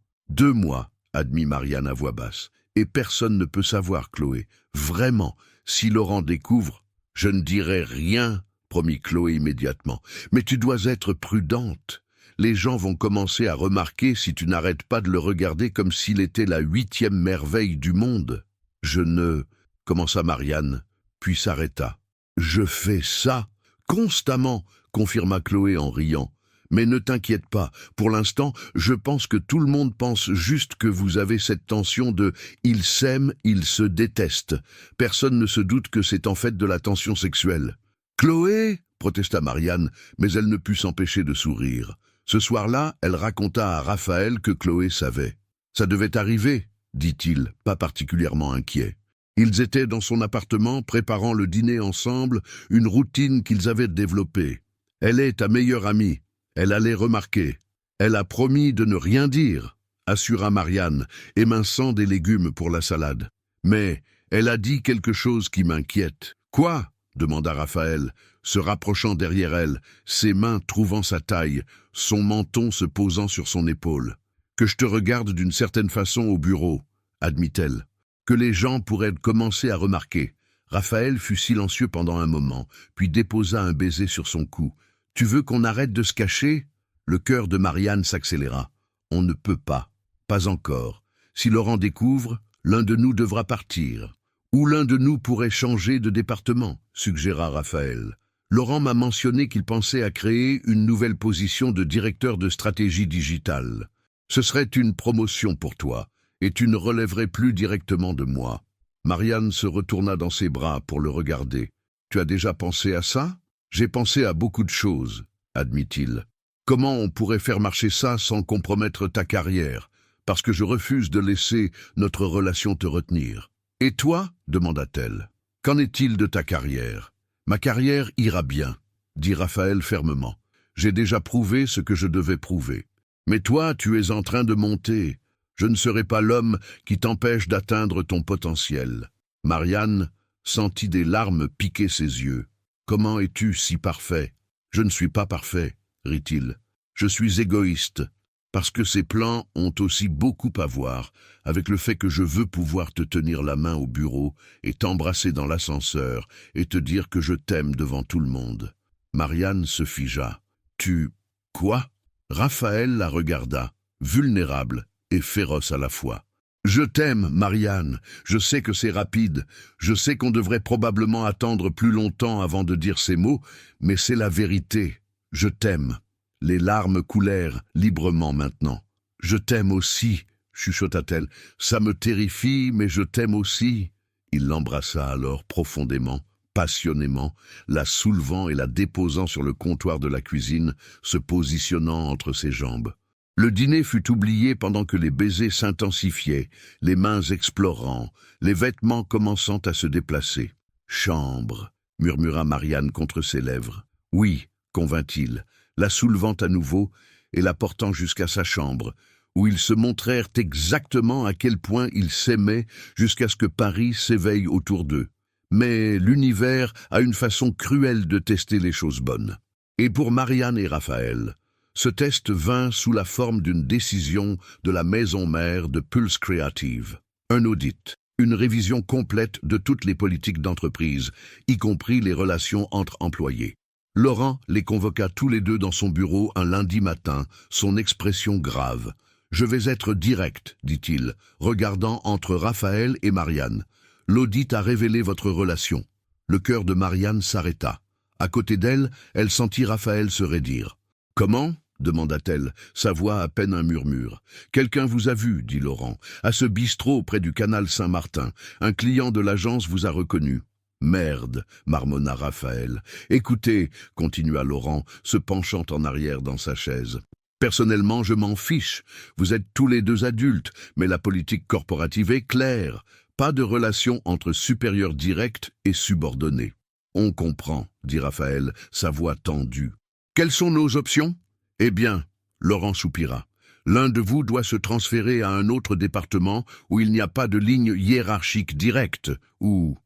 2 mois, admit Marianne à voix basse. Et personne ne peut savoir, Chloé. Vraiment, si Laurent découvre, je ne dirai rien, promit Chloé immédiatement. Mais tu dois être prudente. Les gens vont commencer à remarquer si tu n'arrêtes pas de le regarder comme s'il était la 8e merveille du monde. Je ne... commença Marianne, puis s'arrêta. Je fais ça constamment, confirma Chloé en riant. Mais ne t'inquiète pas, pour l'instant, je pense que tout le monde pense juste que vous avez cette tension de « ils s'aiment, ils se détestent ». Personne ne se doute que c'est en fait de la tension sexuelle. « Chloé !» protesta Marianne, mais elle ne put s'empêcher de sourire. Ce soir-là, elle raconta à Raphaël que Chloé savait. « Ça devait arriver », dit-il, pas particulièrement inquiet. Ils étaient dans son appartement, préparant le dîner ensemble, une routine qu'ils avaient développée. « Elle est ta meilleure amie. Elle allait remarquer. Elle a promis de ne rien dire, » assura Marianne, éminçant des légumes pour la salade. « Mais elle a dit quelque chose qui m'inquiète. »« Quoi ?» demanda Raphaël, se rapprochant derrière elle, ses mains trouvant sa taille, son menton se posant sur son épaule. « Que je te regarde d'une certaine façon au bureau, » admit-elle. « Que les gens pourraient commencer à remarquer. » Raphaël fut silencieux pendant un moment, puis déposa un baiser sur son cou. « Tu veux qu'on arrête de se cacher ?» Le cœur de Marianne s'accéléra. « On ne peut pas. Pas encore. Si Laurent découvre, l'un de nous devra partir. Ou l'un de nous pourrait changer de département, » suggéra Raphaël. « Laurent m'a mentionné qu'il pensait à créer une nouvelle position de directeur de stratégie digitale. Ce serait une promotion pour toi, et tu ne relèverais plus directement de moi. » Marianne se retourna dans ses bras pour le regarder. « Tu as déjà pensé à ça ? » « J'ai pensé à beaucoup de choses, » admit-il. « Comment on pourrait faire marcher ça sans compromettre ta carrière, parce que je refuse de laisser notre relation te retenir. »« Et toi ?» demanda-t-elle. « Qu'en est-il de ta carrière ?»« Ma carrière ira bien, » dit Raphaël fermement. « J'ai déjà prouvé ce que je devais prouver. Mais toi, tu es en train de monter. Je ne serai pas l'homme qui t'empêche d'atteindre ton potentiel. » Marianne sentit des larmes piquer ses yeux. « Comment es-tu si parfait ?»« Je ne suis pas parfait, » rit-il. « Je suis égoïste, parce que ces plans ont aussi beaucoup à voir avec le fait que je veux pouvoir te tenir la main au bureau et t'embrasser dans l'ascenseur et te dire que je t'aime devant tout le monde. » Marianne se figea. « Tu... quoi ?» Raphaël la regarda, vulnérable et féroce à la fois. « Je t'aime, Marianne. Je sais que c'est rapide. Je sais qu'on devrait probablement attendre plus longtemps avant de dire ces mots, mais c'est la vérité. Je t'aime. » Les larmes coulèrent librement maintenant. « Je t'aime aussi, » chuchota-t-elle. « Ça me terrifie, mais je t'aime aussi. » Il l'embrassa alors profondément, passionnément, la soulevant et la déposant sur le comptoir de la cuisine, se positionnant entre ses jambes. Le dîner fut oublié pendant que les baisers s'intensifiaient, les mains explorant, les vêtements commençant à se déplacer. « Chambre » murmura Marianne contre ses lèvres. « Oui » convint-il, la soulevant à nouveau et la portant jusqu'à sa chambre, où ils se montrèrent exactement à quel point ils s'aimaient jusqu'à ce que Paris s'éveille autour d'eux. Mais l'univers a une façon cruelle de tester les choses bonnes. Et pour Marianne et Raphaël, ce test vint sous la forme d'une décision de la maison mère de Pulse Creative. Un audit, une révision complète de toutes les politiques d'entreprise, y compris les relations entre employés. Laurent les convoqua tous les deux dans son bureau un lundi matin, son expression grave. « Je vais être direct, » dit-il, regardant entre Raphaël et Marianne. « L'audit a révélé votre relation. » Le cœur de Marianne s'arrêta. À côté d'elle, elle sentit Raphaël se raidir. « Comment ?» demanda-t-elle, sa voix à peine un murmure. « Quelqu'un vous a vu, » dit Laurent, « à ce bistrot près du canal Saint-Martin. Un client de l'agence vous a reconnu. » Merde, marmonna Raphaël. Écoutez, continua Laurent, se penchant en arrière dans sa chaise. Personnellement, je m'en fiche. Vous êtes tous les deux adultes, mais la politique corporative est claire. Pas de relation entre supérieur direct et subordonné. On comprend, dit Raphaël, sa voix tendue. Quelles sont nos options? Eh bien, Laurent soupira. L'un de vous doit se transférer à un autre département où il n'y a pas de ligne hiérarchique directe. Où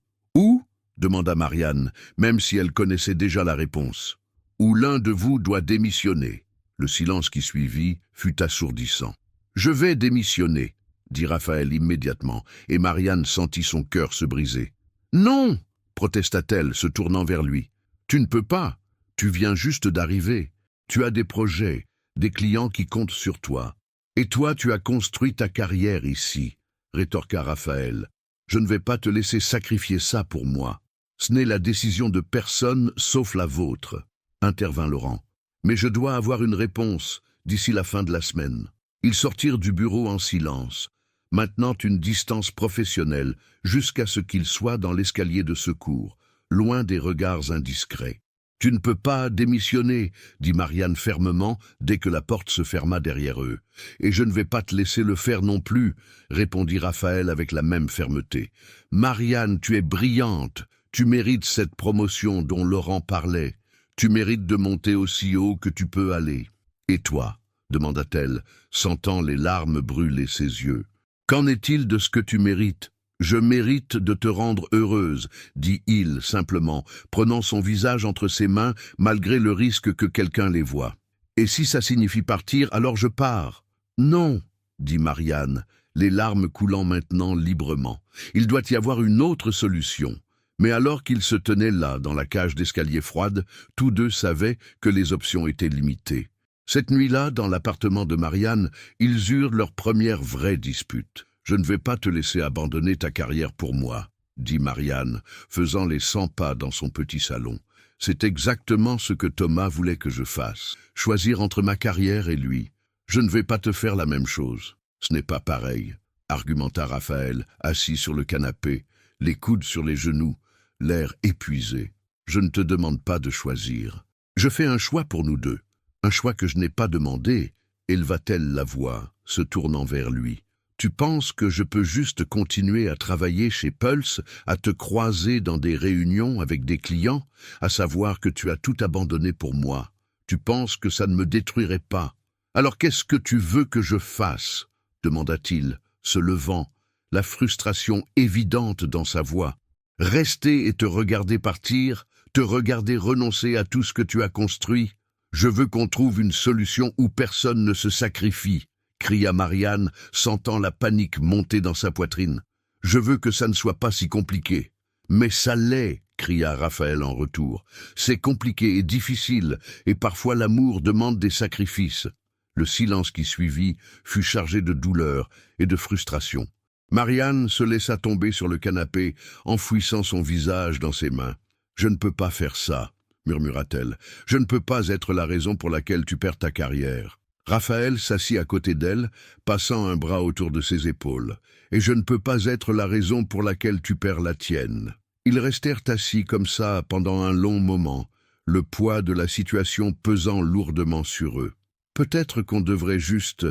demanda Marianne, même si elle connaissait déjà la réponse. Ou l'un de vous doit démissionner. Le silence qui suivit fut assourdissant. Je vais démissionner, dit Raphaël immédiatement, et Marianne sentit son cœur se briser. Non, protesta-t-elle, se tournant vers lui. Tu ne peux pas. Tu viens juste d'arriver. Tu as des projets, des clients qui comptent sur toi. Et toi, tu as construit ta carrière ici, rétorqua Raphaël. Je ne vais pas te laisser sacrifier ça pour moi. Ce n'est la décision de personne sauf la vôtre, intervint Laurent. Mais je dois avoir une réponse d'ici la fin de la semaine. Ils sortirent du bureau en silence, maintenant une distance professionnelle, jusqu'à ce qu'ils soient dans l'escalier de secours, loin des regards indiscrets. Tu ne peux pas démissionner, dit Marianne fermement dès que la porte se ferma derrière eux. Et je ne vais pas te laisser le faire non plus, répondit Raphaël avec la même fermeté. Marianne, tu es brillante, tu mérites cette promotion dont Laurent parlait. Tu mérites de monter aussi haut que tu peux aller. Et toi, demanda-t-elle, sentant les larmes brûler ses yeux. Qu'en est-il de ce que tu mérites? Je mérite de te rendre heureuse, dit-il simplement, prenant son visage entre ses mains malgré le risque que quelqu'un les voie. Et si ça signifie partir, alors je pars. Non, dit Marianne, les larmes coulant maintenant librement. Il doit y avoir une autre solution. Mais alors qu'ils se tenaient là, dans la cage d'escalier froide, tous deux savaient que les options étaient limitées. Cette nuit-là, dans l'appartement de Marianne, ils eurent leur première vraie dispute. « Je ne vais pas te laisser abandonner ta carrière pour moi », dit Marianne, faisant les 100 pas dans son petit salon. « C'est exactement ce que Thomas voulait que je fasse, choisir entre ma carrière et lui. Je ne vais pas te faire la même chose. Ce n'est pas pareil, » argumenta Raphaël, assis sur le canapé, les coudes sur les genoux, l'air épuisé. « Je ne te demande pas de choisir. Je fais un choix pour nous deux. Un choix que je n'ai pas demandé, » éleva-t-elle la voix, se tournant vers lui. « Tu penses que je peux juste continuer à travailler chez Pulse, à te croiser dans des réunions avec des clients, à savoir que tu as tout abandonné pour moi. Tu penses que ça ne me détruirait pas. Alors qu'est-ce que tu veux que je fasse ?» demanda-t-il, se levant, la frustration évidente dans sa voix. « Rester et te regarder partir, te regarder renoncer à tout ce que tu as construit? Je veux qu'on trouve une solution où personne ne se sacrifie, » cria Marianne, sentant la panique monter dans sa poitrine. « Je veux que ça ne soit pas si compliqué. »« Mais ça l'est, » cria Raphaël en retour. « C'est compliqué et difficile, et parfois l'amour demande des sacrifices. » Le silence qui suivit fut chargé de douleur et de frustration. Marianne se laissa tomber sur le canapé, enfouissant son visage dans ses mains. « Je ne peux pas faire ça, » murmura-t-elle. « Je ne peux pas être la raison pour laquelle tu perds ta carrière. » Raphaël s'assit à côté d'elle, passant un bras autour de ses épaules. « Et je ne peux pas être la raison pour laquelle tu perds la tienne. » Ils restèrent assis comme ça pendant un long moment, le poids de la situation pesant lourdement sur eux. « Peut-être qu'on devrait juste... »«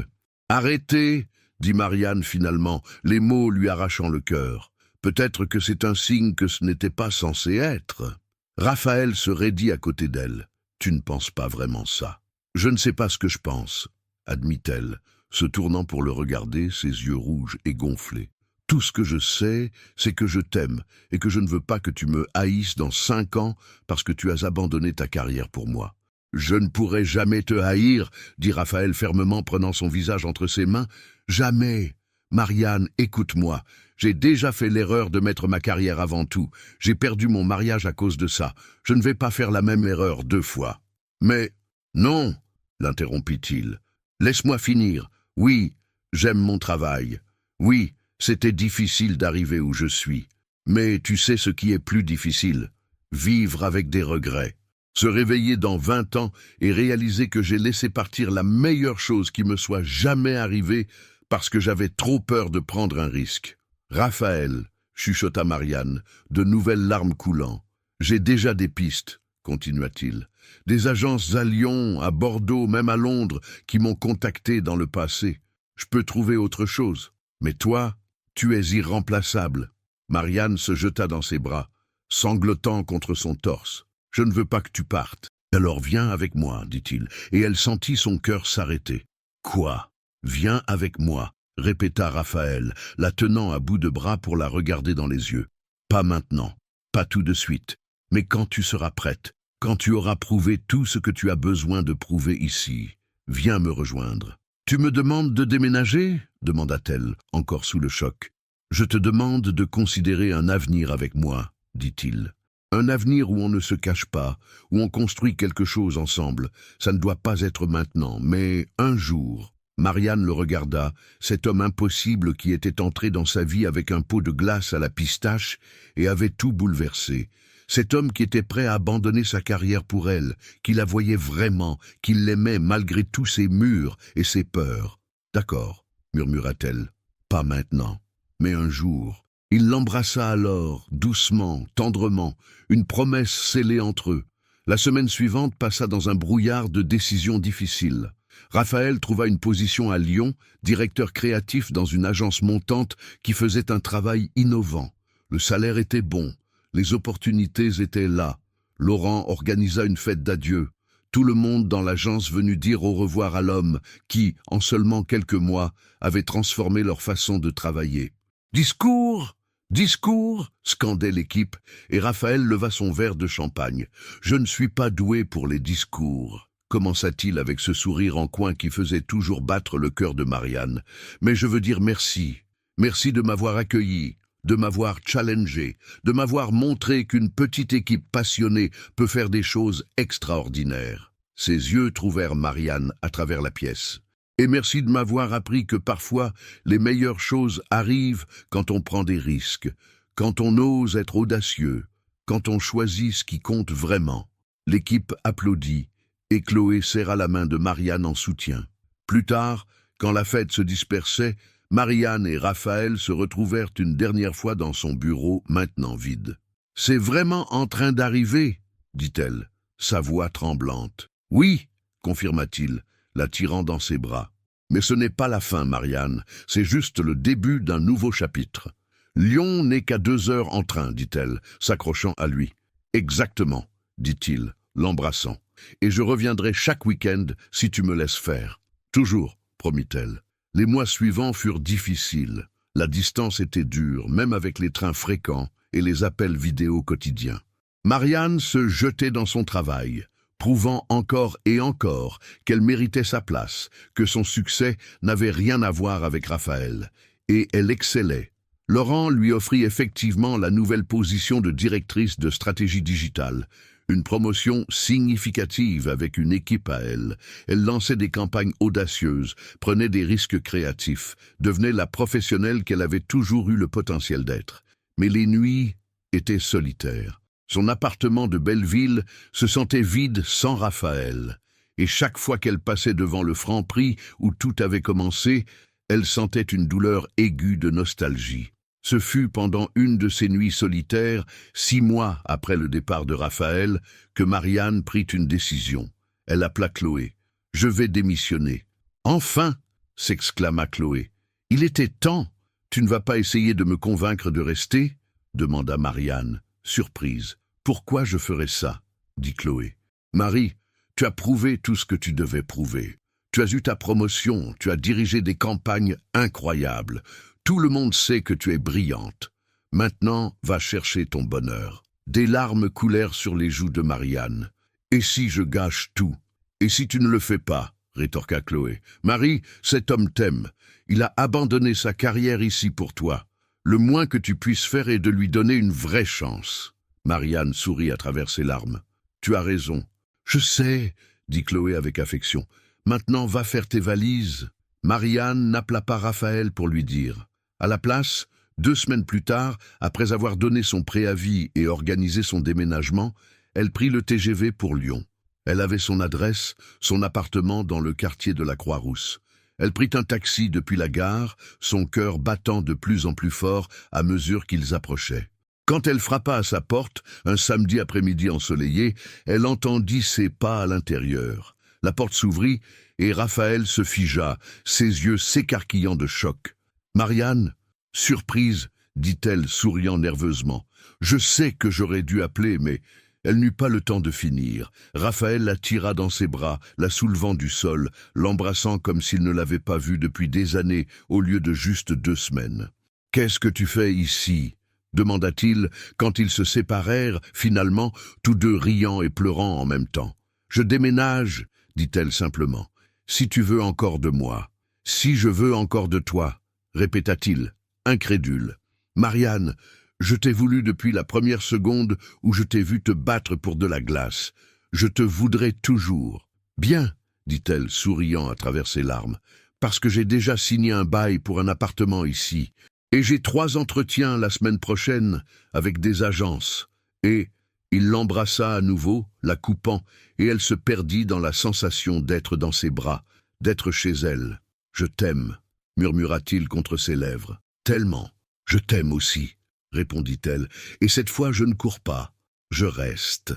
Arrêtez !» dit Marianne finalement, les mots lui arrachant le cœur. « Peut-être que c'est un signe que ce n'était pas censé être. » Raphaël se raidit à côté d'elle. « Tu ne penses pas vraiment ça. »« Je ne sais pas ce que je pense, » admit-elle, se tournant pour le regarder, ses yeux rouges et gonflés. « Tout ce que je sais, c'est que je t'aime et que je ne veux pas que tu me haïsses dans 5 ans parce que tu as abandonné ta carrière pour moi. »« Je ne pourrai jamais te haïr, » dit Raphaël fermement, prenant son visage entre ses mains. « Jamais. Marianne, écoute-moi. J'ai déjà fait l'erreur de mettre ma carrière avant tout. J'ai perdu mon mariage à cause de ça. Je ne vais pas faire la même erreur 2 fois. »« Mais... non !» l'interrompit-il. « Laisse-moi finir. Oui, j'aime mon travail. Oui, c'était difficile d'arriver où je suis. Mais tu sais ce qui est plus difficile? Vivre avec des regrets. Se réveiller dans 20 ans et réaliser que j'ai laissé partir la meilleure chose qui me soit jamais arrivée parce que j'avais trop peur de prendre un risque. Raphaël, chuchota Marianne, de nouvelles larmes coulant. J'ai déjà des pistes, continua-t-il. Des agences à Lyon, à Bordeaux, même à Londres, qui m'ont contacté dans le passé. Je peux trouver autre chose. Mais toi, tu es irremplaçable. Marianne se jeta dans ses bras, sanglotant contre son torse. Je ne veux pas que tu partes. Alors viens avec moi, dit-il, et elle sentit son cœur s'arrêter. Quoi? Viens avec moi, répéta Raphaël, la tenant à bout de bras pour la regarder dans les yeux. Pas maintenant, pas tout de suite, mais quand tu seras prête, quand tu auras prouvé tout ce que tu as besoin de prouver ici, viens me rejoindre. Tu me demandes de déménager? Demanda-t-elle, encore sous le choc. Je te demande de considérer un avenir avec moi, dit-il. Un avenir où on ne se cache pas, où on construit quelque chose ensemble. Ça ne doit pas être maintenant, mais un jour. Marianne le regarda, cet homme impossible qui était entré dans sa vie avec un pot de glace à la pistache et avait tout bouleversé. Cet homme qui était prêt à abandonner sa carrière pour elle, qui la voyait vraiment, qui l'aimait malgré tous ses murs et ses peurs. « D'accord, » murmura-t-elle, « pas maintenant, mais un jour. » Il l'embrassa alors, doucement, tendrement, une promesse scellée entre eux. La semaine suivante passa dans un brouillard de décisions difficiles. Raphaël trouva une position à Lyon, directeur créatif dans une agence montante qui faisait un travail innovant. Le salaire était bon, les opportunités étaient là. Laurent organisa une fête d'adieu. Tout le monde dans l'agence venu dire au revoir à l'homme qui, en seulement quelques mois, avait transformé leur façon de travailler. « Discours ! Discours !» scandait l'équipe, et Raphaël leva son verre de champagne. « Je ne suis pas doué pour les discours », commença-t-il avec ce sourire en coin qui faisait toujours battre le cœur de Marianne. « Mais je veux dire merci. Merci de m'avoir accueilli, de m'avoir challengé, de m'avoir montré qu'une petite équipe passionnée peut faire des choses extraordinaires. » Ses yeux trouvèrent Marianne à travers la pièce. Et merci de m'avoir appris que parfois, les meilleures choses arrivent quand on prend des risques, quand on ose être audacieux, quand on choisit ce qui compte vraiment. L'équipe applaudit, et Chloé serra la main de Marianne en soutien. Plus tard, quand la fête se dispersait, Marianne et Raphaël se retrouvèrent une dernière fois dans son bureau, maintenant vide. « C'est vraiment en train d'arriver » dit-elle, sa voix tremblante. « Oui » confirma-t-il, la tirant dans ses bras. « Mais ce n'est pas la fin, Marianne, c'est juste le début d'un nouveau chapitre. Lyon n'est qu'à 2 heures en train, dit-elle, s'accrochant à lui. « Exactement, dit-il, l'embrassant. Et je reviendrai chaque week-end si tu me laisses faire. »« Toujours, promit-elle. » Les mois suivants furent difficiles. La distance était dure, même avec les trains fréquents et les appels vidéo quotidiens. Marianne se jetait dans son travail, prouvant encore et encore qu'elle méritait sa place, que son succès n'avait rien à voir avec Raphaël, et elle excellait. Laurent lui offrit effectivement la nouvelle position de directrice de stratégie digitale, une promotion significative avec une équipe à elle. Elle lançait des campagnes audacieuses, prenait des risques créatifs, devenait la professionnelle qu'elle avait toujours eu le potentiel d'être. Mais les nuits étaient solitaires. Son appartement de Belleville se sentait vide sans Raphaël, et chaque fois qu'elle passait devant le Franprix où tout avait commencé, elle sentait une douleur aiguë de nostalgie. Ce fut pendant une de ces nuits solitaires, 6 mois après le départ de Raphaël, que Marianne prit une décision. Elle appela Chloé. « Je vais démissionner. »« Enfin !» s'exclama Chloé. « Il était temps. Tu ne vas pas essayer de me convaincre de rester ?» demanda Marianne, surprise. « Pourquoi je ferais ça ?» dit Chloé. « Marie, tu as prouvé tout ce que tu devais prouver. Tu as eu ta promotion, tu as dirigé des campagnes incroyables. Tout le monde sait que tu es brillante. Maintenant, va chercher ton bonheur. » Des larmes coulèrent sur les joues de Marianne. « Et si je gâche tout? Et si tu ne le fais pas ?» rétorqua Chloé. « Marie, cet homme t'aime. Il a abandonné sa carrière ici pour toi. Le moins que tu puisses faire est de lui donner une vraie chance. » Marianne sourit à travers ses larmes. « Tu as raison. »« Je sais, » dit Chloé avec affection. « Maintenant, va faire tes valises. » Marianne n'appela pas Raphaël pour lui dire. À la place, 2 semaines plus tard, après avoir donné son préavis et organisé son déménagement, elle prit le TGV pour Lyon. Elle avait son adresse, son appartement dans le quartier de la Croix-Rousse. Elle prit un taxi depuis la gare, son cœur battant de plus en plus fort à mesure qu'ils approchaient. Quand elle frappa à sa porte, un samedi après-midi ensoleillé, elle entendit ses pas à l'intérieur. La porte s'ouvrit et Raphaël se figea, ses yeux s'écarquillant de choc. « Marianne ?» Surprise, dit-elle, souriant nerveusement. « Je sais que j'aurais dû appeler, mais... » Elle n'eut pas le temps de finir. Raphaël la tira dans ses bras, la soulevant du sol, l'embrassant comme s'il ne l'avait pas vue depuis des années, au lieu de juste 2 semaines. « Qu'est-ce que tu fais ici ?» demanda-t-il quand ils se séparèrent, finalement, tous deux riant et pleurant en même temps. « Je déménage, » dit-elle simplement. « Si tu veux encore de moi. Si je veux encore de toi, » répéta-t-il, incrédule. « Marianne, je t'ai voulu depuis la première seconde où je t'ai vu te battre pour de la glace. Je te voudrais toujours. »« Bien, » dit-elle, souriant à travers ses larmes, « parce que j'ai déjà signé un bail pour un appartement ici. Et j'ai 3 entretiens la semaine prochaine avec des agences. » Et il l'embrassa à nouveau, la coupant, et elle se perdit dans la sensation d'être dans ses bras, d'être chez elle. « Je t'aime, » murmura-t-il contre ses lèvres. « Tellement. Je t'aime aussi. » répondit-elle, et cette fois je ne cours pas, je reste.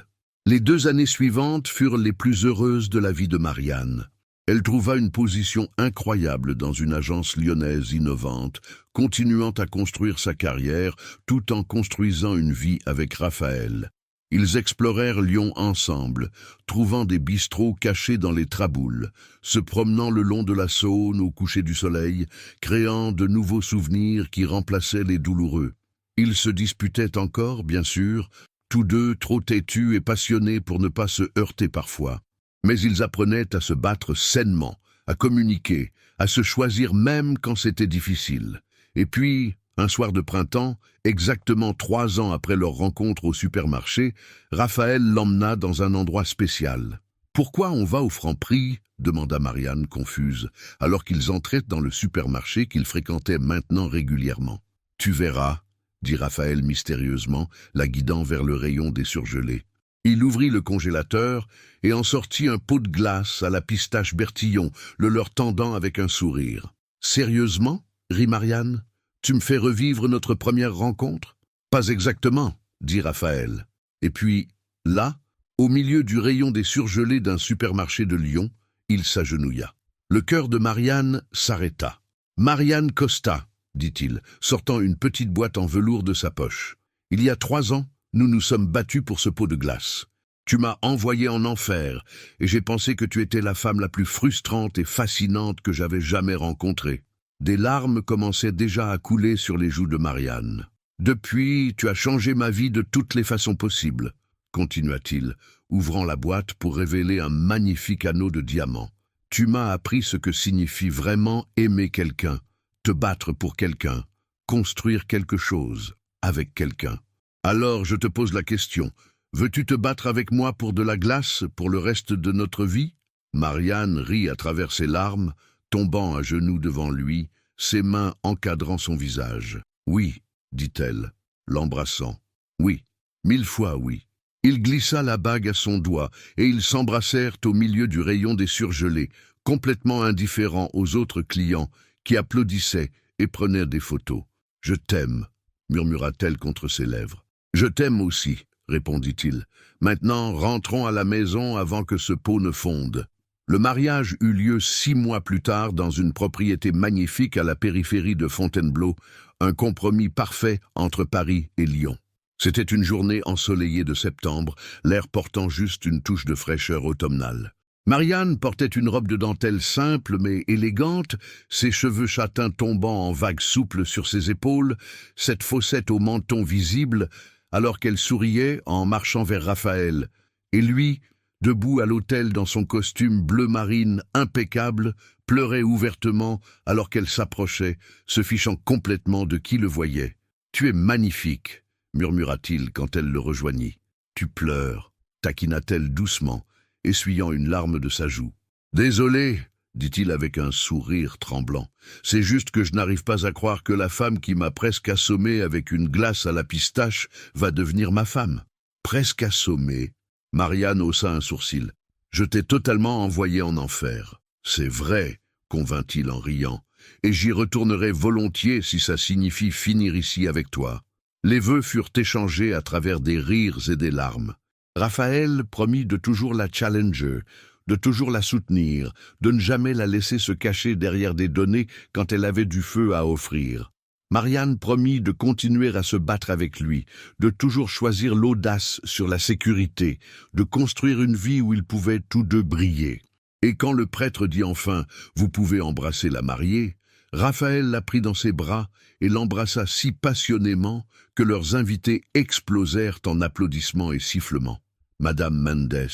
Les 2 années suivantes furent les plus heureuses de la vie de Marianne. Elle trouva une position incroyable dans une agence lyonnaise innovante, continuant à construire sa carrière tout en construisant une vie avec Raphaël. Ils explorèrent Lyon ensemble, trouvant des bistrots cachés dans les traboules, se promenant le long de la Saône au coucher du soleil, créant de nouveaux souvenirs qui remplaçaient les douloureux. Ils se disputaient encore, bien sûr, tous deux trop têtus et passionnés pour ne pas se heurter parfois. Mais ils apprenaient à se battre sainement, à communiquer, à se choisir même quand c'était difficile. Et puis, un soir de printemps, exactement 3 ans après leur rencontre au supermarché, Raphaël l'emmena dans un endroit spécial. « Pourquoi on va au Franprix ?» demanda Marianne, confuse, alors qu'ils entraient dans le supermarché qu'ils fréquentaient maintenant régulièrement. « Tu verras, » dit Raphaël mystérieusement, la guidant vers le rayon des surgelés. Il ouvrit le congélateur et en sortit un pot de glace à la pistache Bertillon, le leur tendant avec un sourire. « Sérieusement ?» rit Marianne. « Tu me fais revivre notre première rencontre ?»« Pas exactement, » dit Raphaël. Et puis, là, au milieu du rayon des surgelés d'un supermarché de Lyon, il s'agenouilla. Le cœur de Marianne s'arrêta. « Marianne Costa » dit-il, sortant une petite boîte en velours de sa poche. « Il y a 3 ans, nous nous sommes battus pour ce pot de glace. Tu m'as envoyé en enfer, et j'ai pensé que tu étais la femme la plus frustrante et fascinante que j'avais jamais rencontrée. » Des larmes commençaient déjà à couler sur les joues de Marianne. « Depuis, tu as changé ma vie de toutes les façons possibles, » continua-t-il, ouvrant la boîte pour révéler un magnifique anneau de diamants. « Tu m'as appris ce que signifie vraiment aimer quelqu'un. Te battre pour quelqu'un, construire quelque chose avec quelqu'un. Alors je te pose la question, veux-tu te battre avec moi pour de la glace pour le reste de notre vie ?» Marianne rit à travers ses larmes, tombant à genoux devant lui, ses mains encadrant son visage. « Oui, » dit-elle, l'embrassant. « Oui, 1000 fois oui. » Il glissa la bague à son doigt et ils s'embrassèrent au milieu du rayon des surgelés, complètement indifférents aux autres clients, qui applaudissaient et prenaient des photos. « Je t'aime » murmura-t-elle contre ses lèvres. « Je t'aime aussi » répondit-il. « Maintenant, rentrons à la maison avant que ce pot ne fonde. » Le mariage eut lieu 6 mois plus tard dans une propriété magnifique à la périphérie de Fontainebleau, un compromis parfait entre Paris et Lyon. C'était une journée ensoleillée de septembre, l'air portant juste une touche de fraîcheur automnale. Marianne portait une robe de dentelle simple mais élégante, ses cheveux châtains tombant en vagues souples sur ses épaules, cette fossette au menton visible, alors qu'elle souriait en marchant vers Raphaël. Et lui, debout à l'autel dans son costume bleu marine impeccable, pleurait ouvertement alors qu'elle s'approchait, se fichant complètement de qui le voyait. « Tu es magnifique » murmura-t-il quand elle le rejoignit. « Tu pleures » taquina-t-elle doucement, essuyant une larme de sa joue. « Désolé » dit-il avec un sourire tremblant. « C'est juste que je n'arrive pas à croire que la femme qui m'a presque assommé avec une glace à la pistache va devenir ma femme. » « Presque assommé ?» Marianne haussa un sourcil. « Je t'ai totalement envoyé en enfer. »« C'est vrai » convint-il en riant, et j'y retournerai volontiers si ça signifie finir ici avec toi. Les vœux furent échangés à travers des rires et des larmes. Raphaël promit de toujours la challenger, de toujours la soutenir, de ne jamais la laisser se cacher derrière des données quand elle avait du feu à offrir. Marianne promit de continuer à se battre avec lui, de toujours choisir l'audace sur la sécurité, de construire une vie où ils pouvaient tous deux briller. Et quand le prêtre dit enfin « Vous pouvez embrasser la mariée », Raphaël la prit dans ses bras et l'embrassa si passionnément que leurs invités explosèrent en applaudissements et sifflements. « Madame Mendes »,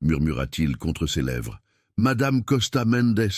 murmura-t-il contre ses lèvres. « Madame Costa Mendes »,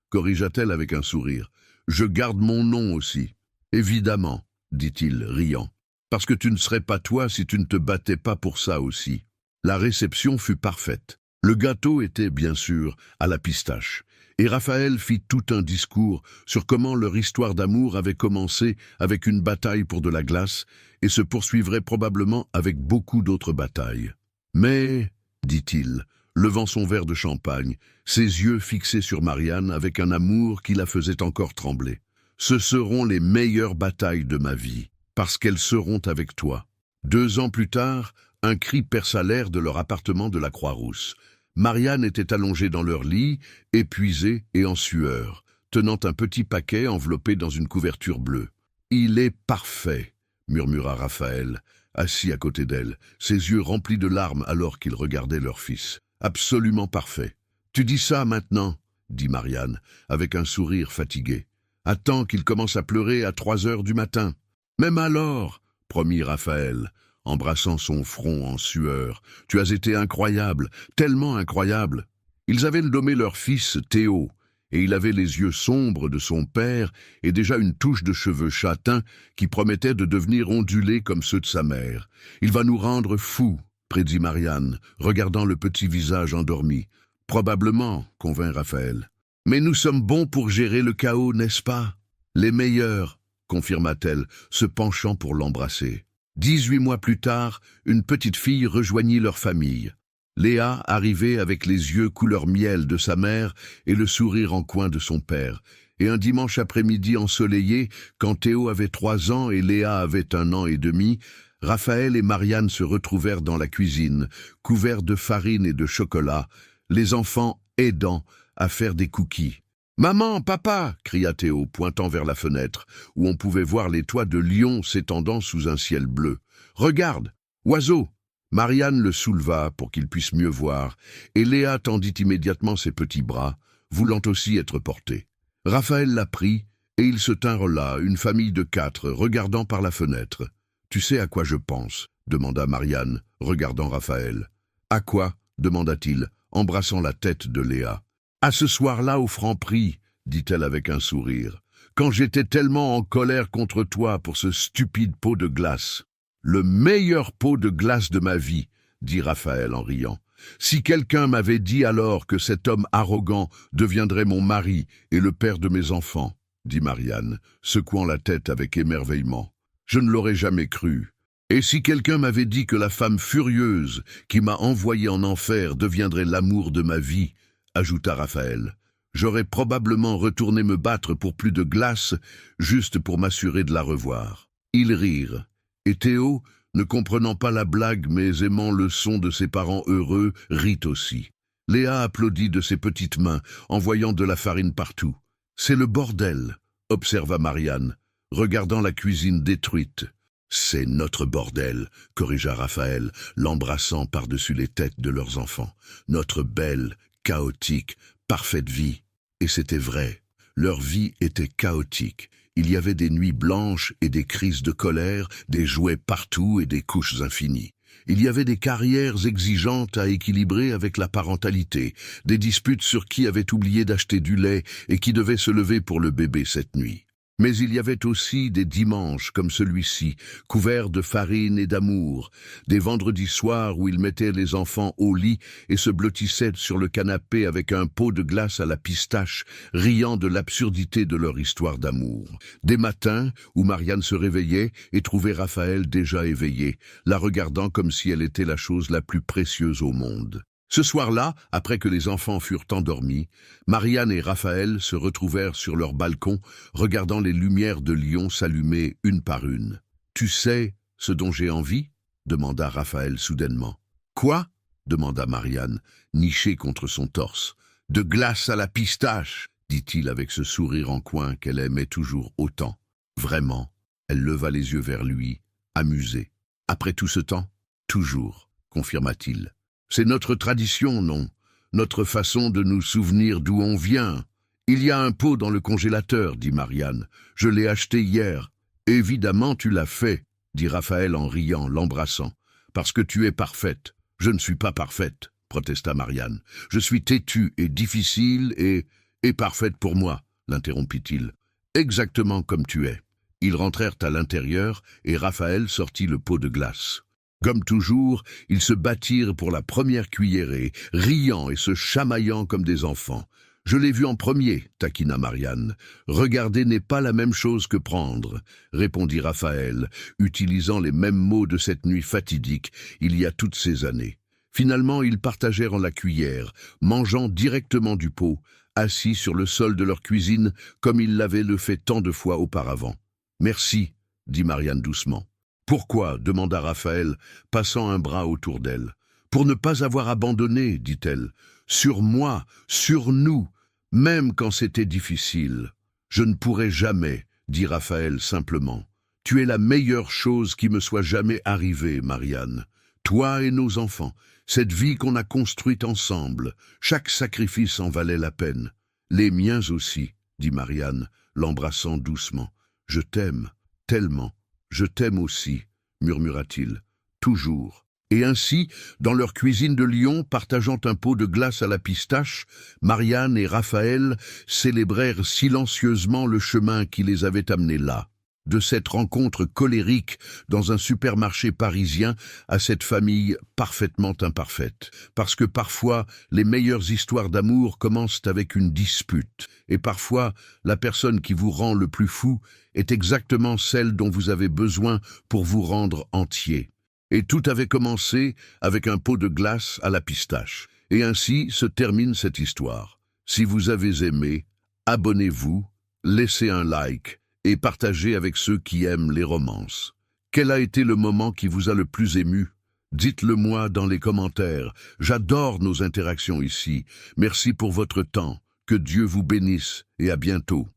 corrigea-t-elle avec un sourire. « Je garde mon nom aussi. »« Évidemment », dit-il, riant, « parce que tu ne serais pas toi si tu ne te battais pas pour ça aussi. » La réception fut parfaite. Le gâteau était, bien sûr, à la pistache, et Raphaël fit tout un discours sur comment leur histoire d'amour avait commencé avec une bataille pour de la glace et se poursuivrait probablement avec beaucoup d'autres batailles. « Mais, dit-il, levant son verre de champagne, ses yeux fixés sur Marianne avec un amour qui la faisait encore trembler, « ce seront les meilleures batailles de ma vie, parce qu'elles seront avec toi. » 2 ans plus tard, un cri perça l'air de leur appartement de la Croix-Rousse. Marianne était allongée dans leur lit, épuisée et en sueur, tenant un petit paquet enveloppé dans une couverture bleue. « Il est parfait », murmura Raphaël, assis à côté d'elle, ses yeux remplis de larmes alors qu'ils regardaient leur fils. « Absolument parfait. »« Tu dis ça maintenant ?» dit Marianne, avec un sourire fatigué. « Attends qu'il commence à pleurer à 3 heures du matin. »« Même alors !» promit Raphaël, embrassant son front en sueur. « Tu as été incroyable, tellement incroyable. » Ils avaient nommé leur fils Théo, et il avait les yeux sombres de son père et déjà une touche de cheveux châtains qui promettait de devenir ondulés comme ceux de sa mère. « Il va nous rendre fous, » prédit Marianne, regardant le petit visage endormi. « Probablement, » convint Raphaël. « Mais nous sommes bons pour gérer le chaos, n'est-ce pas ? » « Les meilleurs, » confirma-t-elle, se penchant pour l'embrasser. 18 mois plus tard, une petite fille rejoignit leur famille. Léa arrivait avec les yeux couleur miel de sa mère et le sourire en coin de son père. Et un dimanche après-midi ensoleillé, quand Théo avait 3 ans et Léa avait 1 an et demi, Raphaël et Marianne se retrouvèrent dans la cuisine, couverts de farine et de chocolat, les enfants aidant à faire des cookies. « Maman, papa !» cria Théo, pointant vers la fenêtre, où on pouvait voir les toits de Lyon s'étendant sous un ciel bleu. « Regarde, oiseau !» Marianne le souleva pour qu'il puisse mieux voir, et Léa tendit immédiatement ses petits bras, voulant aussi être portée. Raphaël la prit, et ils se tinrent là, une famille de 4, regardant par la fenêtre. « Tu sais à quoi je pense ?» demanda Marianne, regardant Raphaël. « À quoi ?» demanda-t-il, embrassant la tête de Léa. « À ce soir-là au Franprix, » dit-elle avec un sourire, « quand j'étais tellement en colère contre toi pour ce stupide pot de glace. »« Le meilleur pot de glace de ma vie, » dit Raphaël en riant. « Si quelqu'un m'avait dit alors que cet homme arrogant deviendrait mon mari et le père de mes enfants, » dit Marianne, secouant la tête avec émerveillement, « je ne l'aurais jamais cru. Et si quelqu'un m'avait dit que la femme furieuse qui m'a envoyé en enfer deviendrait l'amour de ma vie, » ajouta Raphaël, « j'aurais probablement retourné me battre pour plus de glace, juste pour m'assurer de la revoir. » Ils rirent, et Théo, ne comprenant pas la blague mais aimant le son de ses parents heureux, rit aussi. Léa applaudit de ses petites mains, en voyant de la farine partout. « C'est le bordel », observa Marianne, regardant la cuisine détruite. « C'est notre bordel », corrigea Raphaël, l'embrassant par-dessus les têtes de leurs enfants. « Notre belle, chaotique, parfaite vie. » Et c'était vrai. Leur vie était chaotique. Il y avait des nuits blanches et des crises de colère, des jouets partout et des couches infinies. Il y avait des carrières exigeantes à équilibrer avec la parentalité, des disputes sur qui avait oublié d'acheter du lait et qui devait se lever pour le bébé cette nuit. Mais il y avait aussi des dimanches comme celui-ci, couverts de farine et d'amour, des vendredis soirs où ils mettaient les enfants au lit et se blottissaient sur le canapé avec un pot de glace à la pistache, riant de l'absurdité de leur histoire d'amour. Des matins où Marianne se réveillait et trouvait Raphaël déjà éveillé, la regardant comme si elle était la chose la plus précieuse au monde. Ce soir-là, après que les enfants furent endormis, Marianne et Raphaël se retrouvèrent sur leur balcon, regardant les lumières de Lyon s'allumer une par une. « Tu sais ce dont j'ai envie ?» demanda Raphaël soudainement. « Quoi ?» demanda Marianne, nichée contre son torse. « De glace à la pistache !» dit-il avec ce sourire en coin qu'elle aimait toujours autant. Vraiment, elle leva les yeux vers lui, amusée. « Après tout ce temps ?»« Toujours, confirma-t-il. C'est notre tradition, non? Notre façon de nous souvenir d'où on vient. Il y a un pot dans le congélateur, dit Marianne. Je l'ai acheté hier. Évidemment, tu l'as fait, dit Raphaël en riant, l'embrassant. Parce que tu es parfaite. Je ne suis pas parfaite, protesta Marianne. Je suis têtue et difficile et parfaite pour moi, l'interrompit-il. Exactement comme tu es. Ils rentrèrent à l'intérieur et Raphaël sortit le pot de glace. Comme toujours, ils se battirent pour la première cuillerée, riant et se chamaillant comme des enfants. « Je l'ai vu en premier, taquina Marianne. « Regarder n'est pas la même chose que prendre, » répondit Raphaël, utilisant les mêmes mots de cette nuit fatidique, il y a toutes ces années. Finalement, ils partagèrent la cuillère, mangeant directement du pot, assis sur le sol de leur cuisine, comme ils l'avaient fait tant de fois auparavant. « Merci, » dit Marianne doucement. « Pourquoi ?» demanda Raphaël, passant un bras autour d'elle. « Pour ne pas avoir abandonné, dit-elle. Sur moi, sur nous, même quand c'était difficile. Je ne pourrai jamais, dit Raphaël simplement. Tu es la meilleure chose qui me soit jamais arrivée, Marianne. Toi et nos enfants, cette vie qu'on a construite ensemble, chaque sacrifice en valait la peine. Les miens aussi, dit Marianne, l'embrassant doucement. Je t'aime, tellement. Je t'aime aussi, murmura-t-il, toujours. Et ainsi, dans leur cuisine de Lyon, partageant un pot de glace à la pistache, Marianne et Raphaël célébrèrent silencieusement le chemin qui les avait amenés là. De cette rencontre colérique dans un supermarché parisien à cette famille parfaitement imparfaite. Parce que parfois, les meilleures histoires d'amour commencent avec une dispute. Et parfois, la personne qui vous rend le plus fou est exactement celle dont vous avez besoin pour vous rendre entier. Et tout avait commencé avec un pot de glace à la pistache. Et ainsi se termine cette histoire. Si vous avez aimé, abonnez-vous, laissez un like et partagez avec ceux qui aiment les romances. Quel a été le moment qui vous a le plus ému? Dites-le moi dans les commentaires. J'adore nos interactions ici. Merci pour votre temps. Que Dieu vous bénisse et à bientôt.